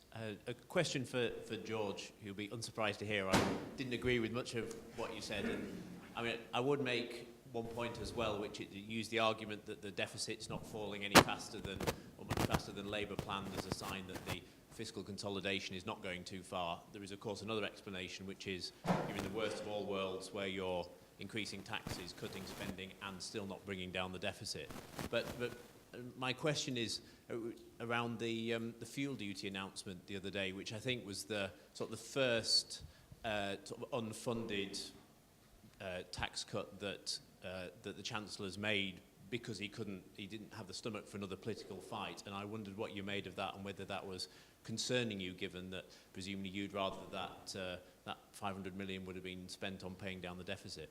A question for George, who'll be unsurprised to hear I didn't agree with much of what you said. And I mean, I would make one point as well, which it used the argument that the deficit's not falling any faster than, or much faster than Labour planned, as a sign that the fiscal consolidation is not going too far. There is, of course, another explanation, which is you're in the worst of all worlds, where you're increasing taxes, cutting spending, and still not bringing down the deficit. But my question is around the fuel duty announcement the other day, which I think was the sort of the first sort of unfunded tax cut that the Chancellor's made, because he didn't have the stomach for another political fight. And I wondered what you made of that, and whether that was concerning you, given that presumably you'd rather that 500 million would have been spent on paying down the deficit.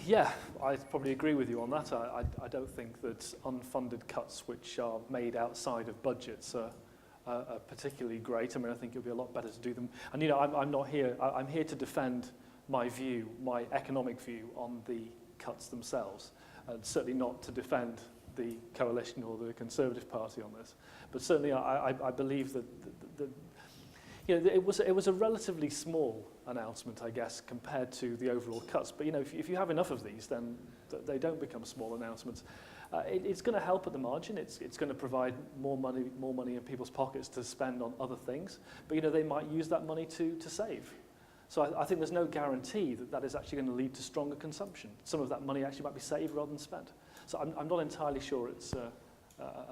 Yeah, I probably agree with you on that. I don't think that unfunded cuts which are made outside of budgets are particularly great. I mean, I think it would be a lot better to do them. And, you know, I'm not here. I'm here to defend my view, my economic view on the cuts themselves, and certainly not to defend the coalition or the Conservative Party on this. But certainly I believe that you know, it was a relatively small announcement, I guess, compared to the overall cuts. But, you know, if you have enough of these, then they don't become small announcements. It's going to help at the margin. It's going to provide more money in people's pockets to spend on other things. But, you know, they might use that money to save. So I think there's no guarantee that that is actually going to lead to stronger consumption. Some of that money actually might be saved rather than spent. So I'm not entirely sure it's a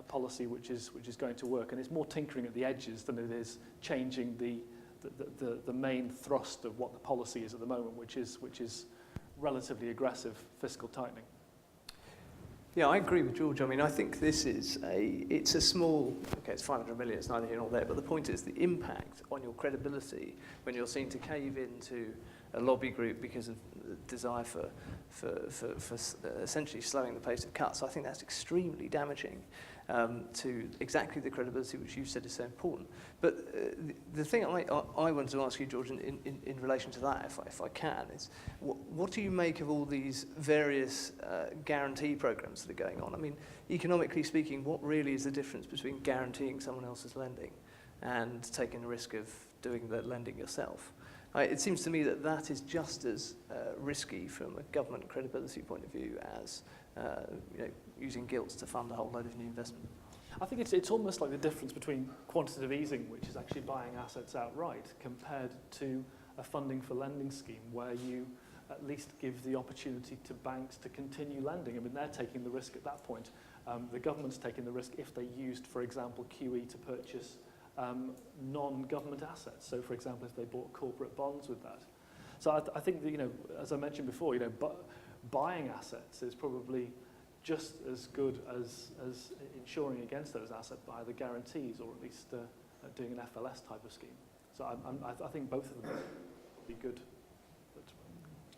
policy which is going to work, and it's more tinkering at the edges than it is changing the main thrust of what the policy is at the moment, which is relatively aggressive fiscal tightening. Yeah, I agree with George. I mean, I think it's a small, okay, it's 500 million, it's neither here nor there, but the point is the impact on your credibility when you're seen to cave into a lobby group because of the desire for essentially slowing the pace of cuts. I think that's extremely damaging to exactly the credibility which you said is so important. But the thing I wanted to ask you, George, in relation to that, if I can, is what do you make of all these various guarantee programs that are going on? I mean, economically speaking, what really is the difference between guaranteeing someone else's lending and taking the risk of doing the lending yourself? It seems to me that is just as risky from a government credibility point of view as using gilts to fund a whole load of new investment. I think it's almost like the difference between quantitative easing, which is actually buying assets outright, compared to a funding for lending scheme where you at least give the opportunity to banks to continue lending. I mean, they're taking the risk at that point. The government's taking the risk if they used, for example, QE to purchase non-government assets. So, for example, if they bought corporate bonds with that. So I think that, as I mentioned before, buying assets is probably just as good as insuring against those assets by the guarantees, or at least doing an FLS type of scheme. So I think both of them would be good, but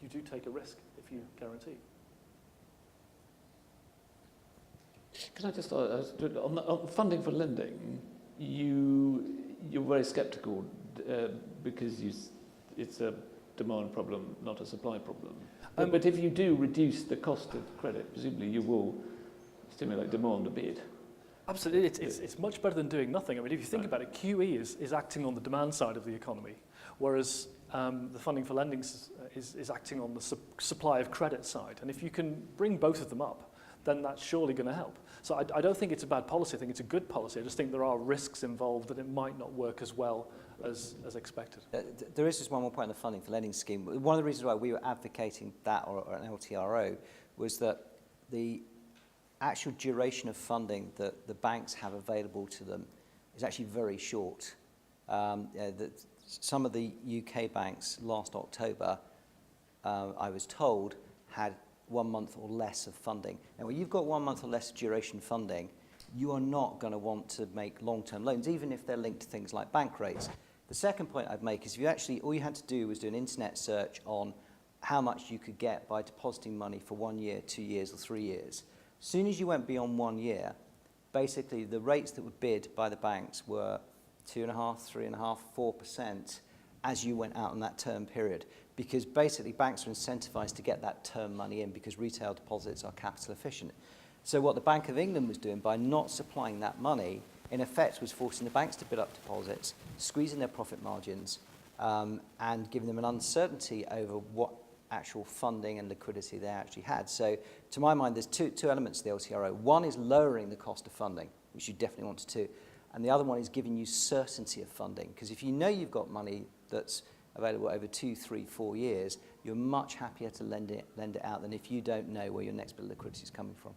you do take a risk if you guarantee. Can I just on funding for lending? You're very sceptical because it's a demand problem, not a supply problem. But if you do reduce the cost of credit, presumably you will stimulate demand a bit. Absolutely, it's much better than doing nothing. I mean, if you think about it, QE is acting on the demand side of the economy, whereas the funding for lending is acting on the supply of credit side. And if you can bring both of them up, then that's surely going to help. So I don't think it's a bad policy. I think it's a good policy. I just think there are risks involved that it might not work as well as expected. There is just one more point on the funding for lending scheme. One of the reasons why we were advocating that or an LTRO was that the actual duration of funding that the banks have available to them is actually very short. Some of the UK banks last October, I was told, had 1 month or less of funding. Now, when you've got 1 month or less duration funding, you are not going to want to make long-term loans, even if they're linked to things like bank rates. The second point I'd make is all you had to do was do an internet search on how much you could get by depositing money for 1 year, 2 years, or 3 years. As soon as you went beyond 1 year, basically the rates that were bid by the banks were 2.5%, 3.5%, 4% as you went out on that term period. Because basically banks are incentivized to get that term money in because retail deposits are capital efficient. So what the Bank of England was doing by not supplying that money, in effect, was forcing the banks to bid up deposits, squeezing their profit margins, and giving them an uncertainty over what actual funding and liquidity they actually had. So to my mind, there's two elements to the LTRO. One is lowering the cost of funding, which you definitely want to do. And the other one is giving you certainty of funding. Because if you know you've got money that's available over 2, 3, 4 years, you're much happier to lend it out than if you don't know where your next bit of liquidity is coming from.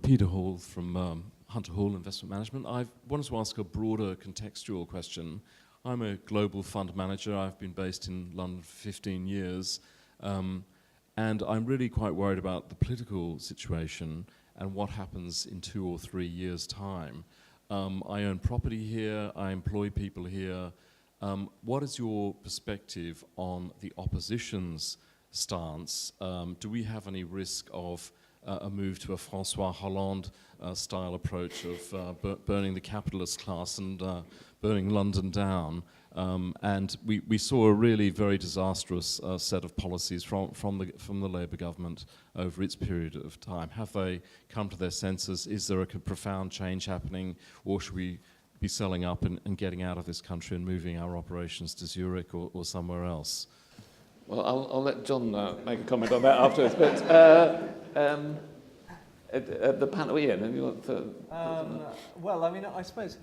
Peter Hall from Hunter Hall Investment Management. I wanted to ask a broader contextual question. I'm a global fund manager. I've been based in London for 15 years. And I'm really quite worried about the political situation and what happens in 2 or 3 years' time. I own property here. I employ people here. What is your perspective on the opposition's stance? Do we have any risk of a move to a François Hollande style approach of burning the capitalist class and burning London down? And we saw a really very disastrous set of policies from the Labour government over its period of time. Have they come to their senses? Is there a profound change happening, or should we be selling up and getting out of this country and moving our operations to Zurich or somewhere else? Well, I'll let John make a comment on that afterwards. But the panel, Ian, have you want to? Well, I mean, I suppose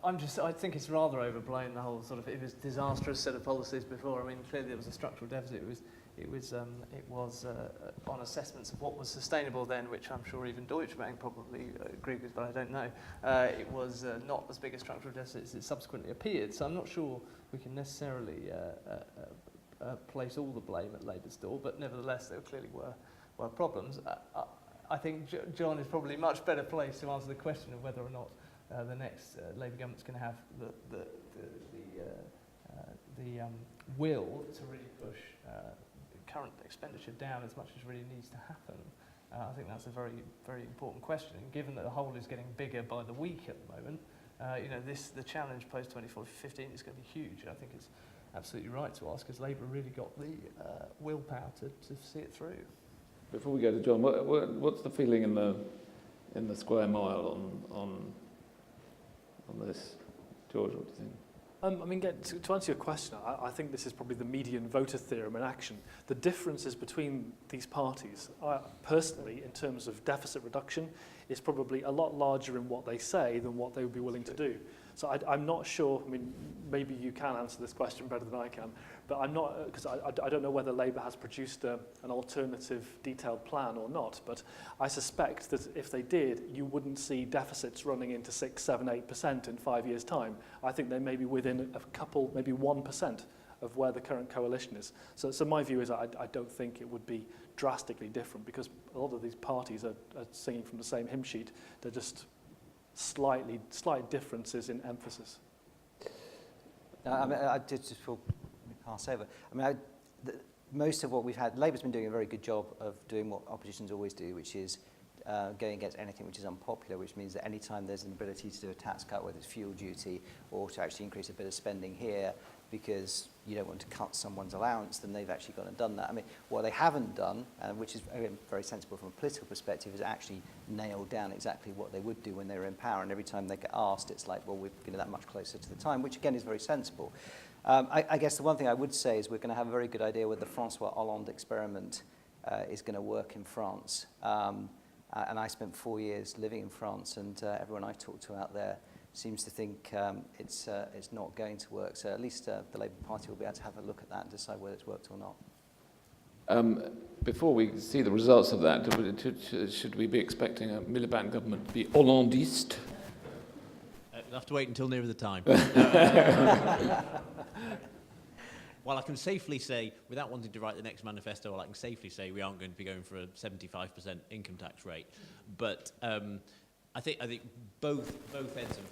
I think it's rather overblown, the whole sort of, it was a disastrous set of policies before. I mean, clearly there was a structural deficit. It was on assessments of what was sustainable then, which I'm sure even Deutsche Bank probably agreed with, but I don't know. It was not as big a structural deficit as it subsequently appeared. So I'm not sure we can necessarily place all the blame at Labour's door, but nevertheless there clearly were problems. I think John is probably much better placed to answer the question of whether or not the next Labour government's going to have the will to really push current expenditure down as much as really needs to happen. I think that's a very, very important question. And given that the hole is getting bigger by the week at the moment, the challenge post 2015 is going to be huge. I think it's absolutely right to ask, because Labour really got the willpower to see it through. Before we go to John, what's the feeling in the square mile on this? George, what do you think? To answer your question, I think this is probably the median voter theorem in action. The differences between these parties, personally, in terms of deficit reduction, is probably a lot larger in what they say than what they would be willing to do. So I'm not sure, maybe you can answer this question better than I can, but I'm not, because I don't know whether Labour has produced an alternative detailed plan or not, but I suspect that if they did, you wouldn't see deficits running into 6, 7, 8% in 5 years' time. I think they may be within a couple, maybe 1% of where the current coalition is. So my view is I don't think it would be drastically different, because a lot of these parties are singing from the same hymn sheet. They're just slight differences in emphasis. I did just pass over. Most of what we've had, Labour's been doing a very good job of doing what oppositions always do, which is going against anything which is unpopular, which means that any time there's an ability to do a tax cut, whether it's fuel duty or to actually increase a bit of spending here because you don't want to cut someone's allowance, then they've actually gone and done that. What they haven't done, which is very sensible from a political perspective, is actually nailed down exactly what they would do when they were in power. And every time they get asked, it's like, well, we're getting that much closer to the time, which again is very sensible. I guess the one thing I would say is we're going to have a very good idea whether the François Hollande experiment is going to work in France. And I spent 4 years living in France, and everyone I talked to out there seems to think it's not going to work. So at least the Labour Party will be able to have a look at that and decide whether it's worked or not. Before we see the results of that, should we be expecting a Miliband government to be Hollandist? We'll have to wait until nearer the time. Well, I can safely say, without wanting to write the next manifesto, I can safely say we aren't going to be going for a 75% income tax rate. But I think both ends have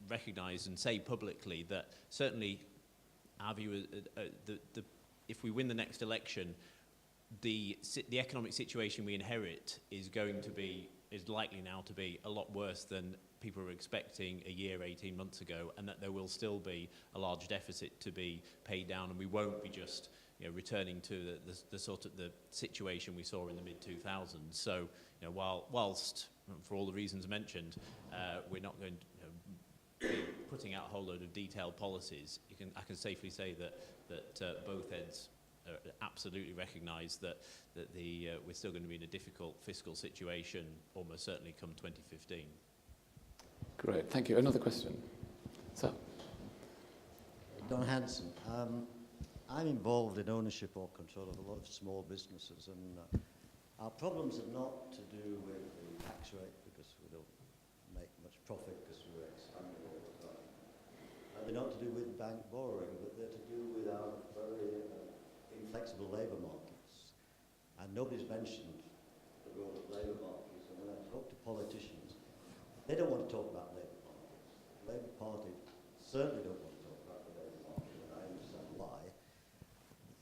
recognised and say publicly that certainly our view is if we win the next election, the economic situation we inherit is likely now to be a lot worse than people were expecting a year, 18 months ago, and that there will still be a large deficit to be paid down, and we won't be just returning to the sort of the situation we saw in the mid-2000s. So whilst for all the reasons mentioned, we're not going to be putting out a whole load of detailed policies, I can safely say that both ends absolutely recognise that we're still going to be in a difficult fiscal situation, almost certainly come 2015. Great, thank you. Another question. So, Don Hanson. I'm involved in ownership or control of a lot of small businesses, and our problems are not to do with the tax rate, because we don't make much profit because we're expanding all the time. And they're not to do with bank borrowing, but they're to do with our very inflexible labour markets. And nobody's mentioned the role of labour markets. And when I talk to politicians, they don't want to talk about labour markets. The Labour Party certainly don't want to talk about the labour market, and I understand why.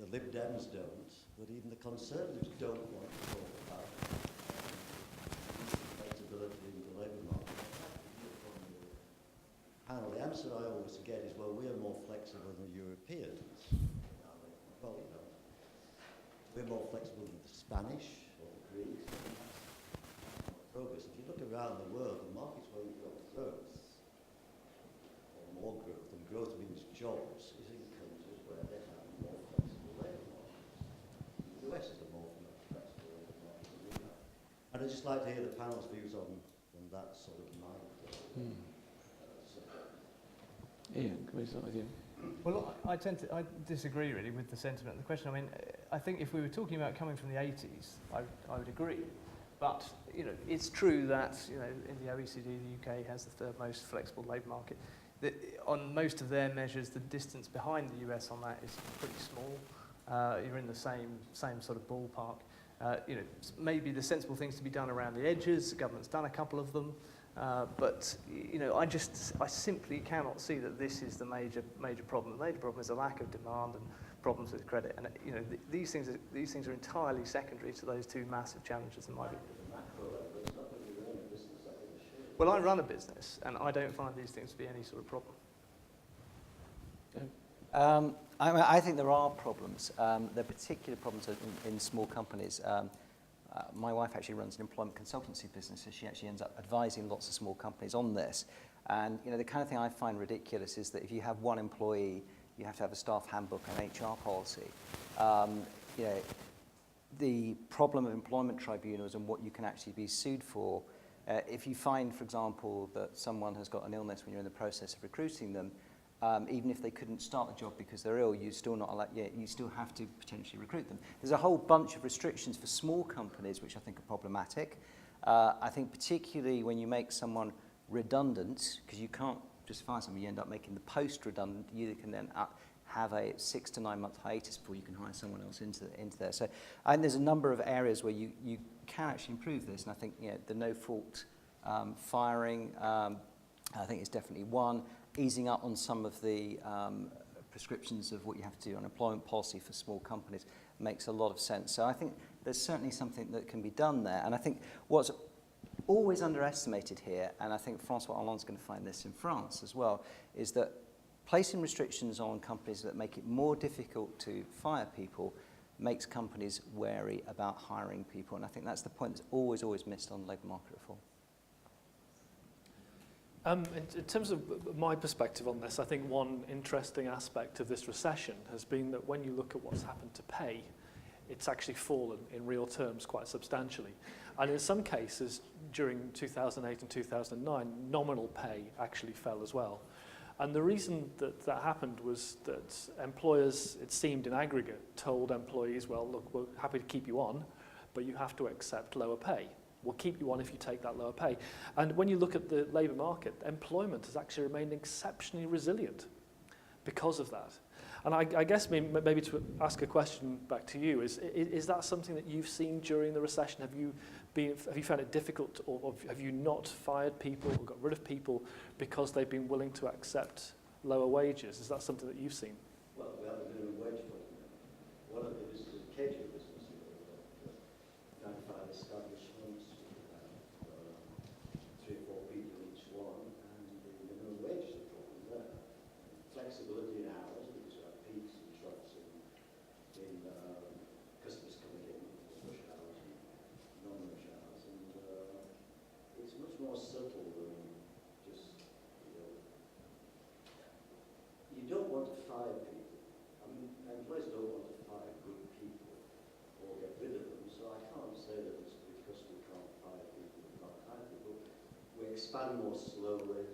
The Lib Dems don't, but even the Conservatives don't want to talk about flexibility in the labour market. Panel, the answer I always get is, well, we are more flexible than the Europeans. Well, we're more flexible than the Spanish or the Greeks. Progress. If you look around the world, the markets where you've got growth, or more growth, and growth means jobs, is in countries where they have more flexible labour markets. The US is a more flexible labour market than we have. And I'd just like to hear the panel's views on that sort of mind. Ian, can we start with you? Well, I disagree really with the sentiment of the question. I mean, I think if we were talking about coming from the 80s, I would agree. But, you know, it's true that, you know, in the OECD, the UK has the third most flexible labour market. On most of their measures, the distance behind the US on that is pretty small. You're in the same sort of ballpark. You know, maybe the sensible things to be done around the edges. The government's done a couple of them. But you know, I simply cannot see that this is the major problem. The major problem is a lack of demand and problems with credit. And you know, these things are entirely secondary to those two massive challenges in my view. Well, I run a business, and I don't find these things to be any sort of problem. I think there are problems. There are particular problems in small companies. My wife actually runs an employment consultancy business, so she actually ends up advising lots of small companies on this. And you know, the kind of thing I find ridiculous is that if you have one employee, you have to have a staff handbook and HR policy. You know, the problem of employment tribunals and what you can actually be sued for. If you find, for example, that someone has got an illness when you're in the process of recruiting them, even if they couldn't start the job because they're ill, you still have to potentially recruit them. There's a whole bunch of restrictions for small companies which I think are problematic. I think particularly when you make someone redundant, because you can't just fire someone, you end up making the post redundant, you can then have a 6 to 9 month hiatus before you can hire someone else into there. So I think there's a number of areas where you can actually improve this, and I think, you know, the no-fault firing, I think is definitely one. Easing up on some of the prescriptions of what you have to do on employment policy for small companies makes a lot of sense. So I think there's certainly something that can be done there. And I think what's always underestimated here, and I think François Hollande's going to find this in France as well, is that placing restrictions on companies that make it more difficult to fire people makes companies wary about hiring people. And I think that's the point that's always missed on labour market reform. In terms of my perspective on this, I think one interesting aspect of this recession has been that when you look at what's happened to pay, it's actually fallen in real terms quite substantially. And in some cases, during 2008 and 2009, nominal pay actually fell as well. And the reason that that happened was that employers, it seemed in aggregate, told employees, well, look, we're happy to keep you on, but you have to accept lower pay. We'll keep you on if you take that lower pay. And when you look at the labour market, employment has actually remained exceptionally resilient because of that. And I guess maybe to ask a question back to you, is that something that you've seen during the recession? Have you found it difficult, or have you not fired people or got rid of people because they've been willing to accept lower wages? Is that something that you've seen? Well, we have a minimum wage problem. One of the businesses, a catering business, 95 establishments, 3 or 4 people each one, and the minimum wage is a problem there. Flexibility in hours, because you have peaks and troughs in customers coming in, rush hours and non-rush hours, and it's much more subtle than just, you don't want to fire people. I mean, employers don't want to fire good people or get rid of them, so I can't say that it's because we can't fire people, we can't hire people. We expand more slowly.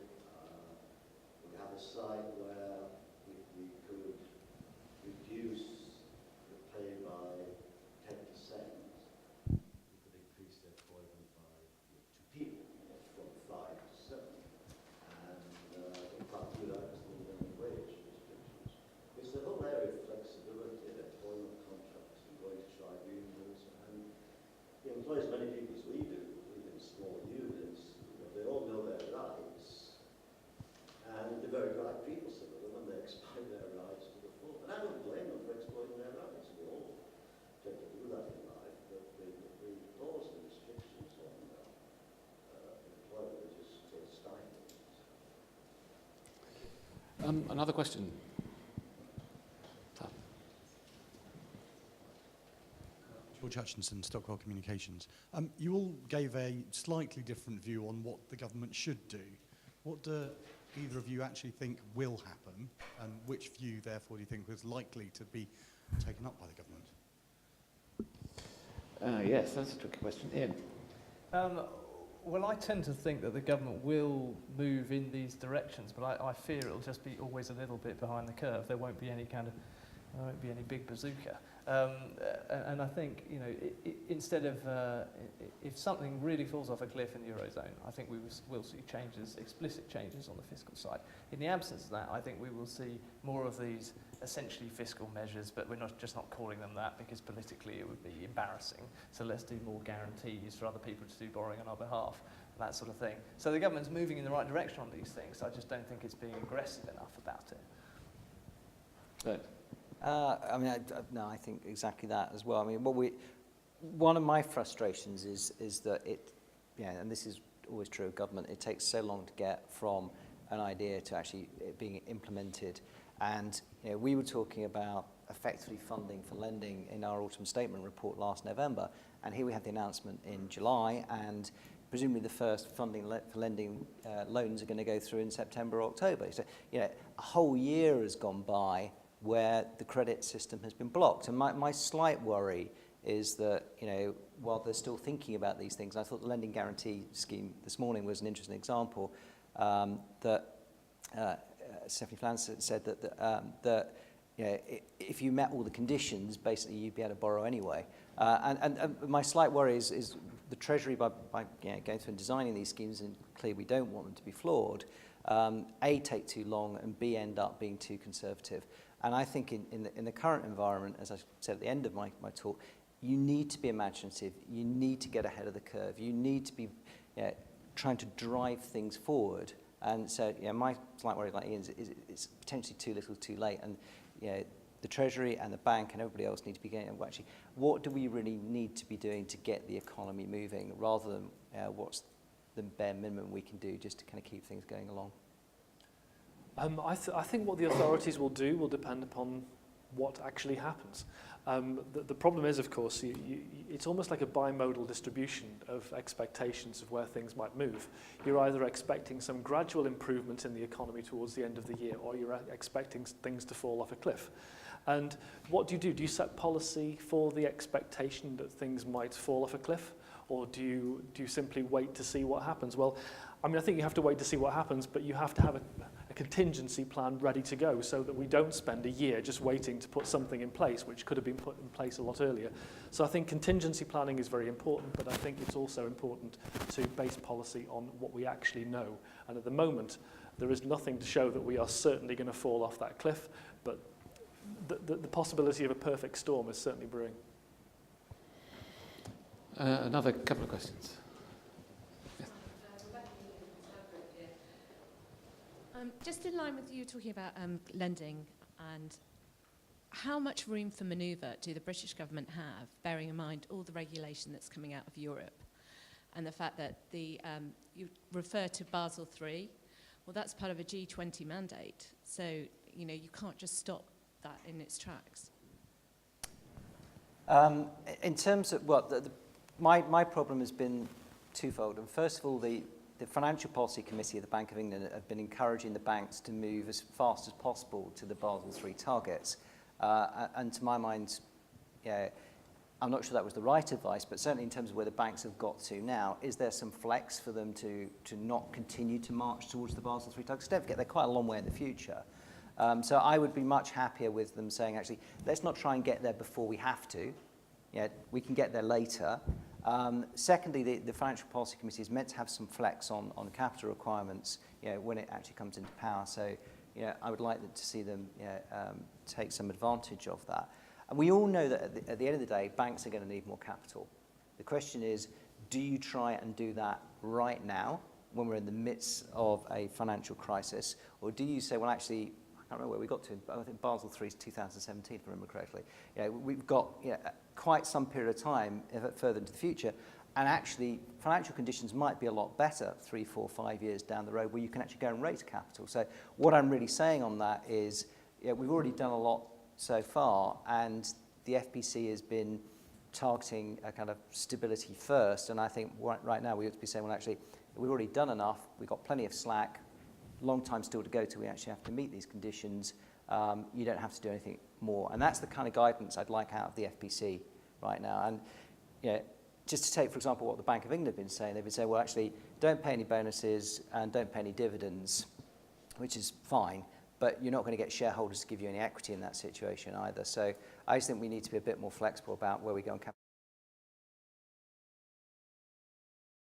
We have a site where we could reduce the pay by 10%. We could increase the employment by 2 people, from 5 to 7. And we can't do that because of the minimum wage restrictions. It's the whole area of flexibility of employment contracts and going to tribunals. And the employers, many people as we do, live in small units, they all know their rights. And they're very right people, some of them, and they exploit their rights to the full. And I don't blame them for exploiting their rights. We all tend to do that in life, but the laws and restrictions on employment just stifle. Another question. George Hutchinson, Stockwell Communications. You all gave a slightly different view on what the government should do. What do either of you actually think will happen, and which view, therefore, do you think was likely to be taken up by the government? Yes, that's a tricky question. Ian? Well, I tend to think that the government will move in these directions, but I fear it'll just be always a little bit behind the curve. There won't be any big bazooka. And I think, you know, instead of, if something really falls off a cliff in the Eurozone, I think we will see changes, explicit changes on the fiscal side. In the absence of that, I think we will see more of these essentially fiscal measures, but we're not calling them that because politically it would be embarrassing. So let's do more guarantees for other people to do borrowing on our behalf, that sort of thing. So the government's moving in the right direction on these things. I just don't think it's being aggressive enough about it. Right. No, I think exactly that as well. I mean, one of my frustrations is that and this is always true of government, it takes so long to get from an idea to actually it being implemented. And you know, we were talking about effectively funding for lending in our autumn statement report last November, and here we have the announcement in July, and presumably the first funding for lending loans are going to go through in September or October. So, you know, a whole year has gone by where the credit system has been blocked. And my slight worry is that, you know, while they're still thinking about these things, I thought the lending guarantee scheme this morning was an interesting example, that Stephanie Flans said that you know, if you met all the conditions, basically you'd be able to borrow anyway. And my slight worry is the Treasury, by going through and designing these schemes, and clearly we don't want them to be flawed, A, take too long, and B, end up being too conservative. And I think in the current environment, as I said at the end of my talk, you need to be imaginative. You need to get ahead of the curve. You need to be trying to drive things forward. And so, my slight worry, like Ian's, is it's potentially too little, too late. And the Treasury and the bank and everybody else need to be getting, well, actually, what do we really need to be doing to get the economy moving, rather than what's the bare minimum we can do just to kind of keep things going along? I think what the authorities will do will depend upon what actually happens. The problem is, of course, it's almost like a bimodal distribution of expectations of where things might move. You're either expecting some gradual improvement in the economy towards the end of the year, or you're expecting things to fall off a cliff. And what do? Do you set policy for the expectation that things might fall off a cliff? Or do you simply wait to see what happens? Well, I mean, I think you have to wait to see what happens, but you have to have a contingency plan ready to go so that we don't spend a year just waiting to put something in place, which could have been put in place a lot earlier. So I think contingency planning is very important, but I think it's also important to base policy on what we actually know. And at the moment, there is nothing to show that we are certainly going to fall off that cliff, but the possibility of a perfect storm is certainly brewing. Another couple of questions. Yes. Just in line with you talking about lending, and how much room for manoeuvre do the British government have, bearing in mind all the regulation that's coming out of Europe, and the fact that you refer to Basel III, well, that's part of a G20 mandate, so you can't just stop that in its tracks. In terms of my problem has been twofold. And first of all, the Financial Policy Committee of the Bank of England have been encouraging the banks to move as fast as possible to the Basel III targets. And to my mind, I'm not sure that was the right advice, but certainly in terms of where the banks have got to now, is there some flex for them to not continue to march towards the Basel III targets? Don't forget, they're quite a long way in the future. So I would be much happier with them saying, actually, let's not try and get there before we have to. We can get there later. Secondly, the Financial Policy Committee is meant to have some flex on capital requirements when it actually comes into power. So I would like to see them take some advantage of that. And we all know that at the end of the day, banks are going to need more capital. The question is, do you try and do that right now when we're in the midst of a financial crisis? Or do you say, well, actually, I can't remember where we got to, but I think Basel III is 2017, if I remember correctly. We've got quite some period of time further into the future, and actually financial conditions might be a lot better 3, 4, 5 years down the road where you can actually go and raise capital. So what I'm really saying on that is we've already done a lot so far, and the FPC has been targeting a kind of stability first, and I think right now we ought to be saying, well, actually, we've already done enough, we've got plenty of slack, long time still to go till we actually have to meet these conditions. You don't have to do anything more. And that's the kind of guidance I'd like out of the FPC right now. And just to take, for example, what the Bank of England have been saying, they've been saying, well, actually, don't pay any bonuses and don't pay any dividends, which is fine, but you're not going to get shareholders to give you any equity in that situation either. So I just think we need to be a bit more flexible about where we go on capital.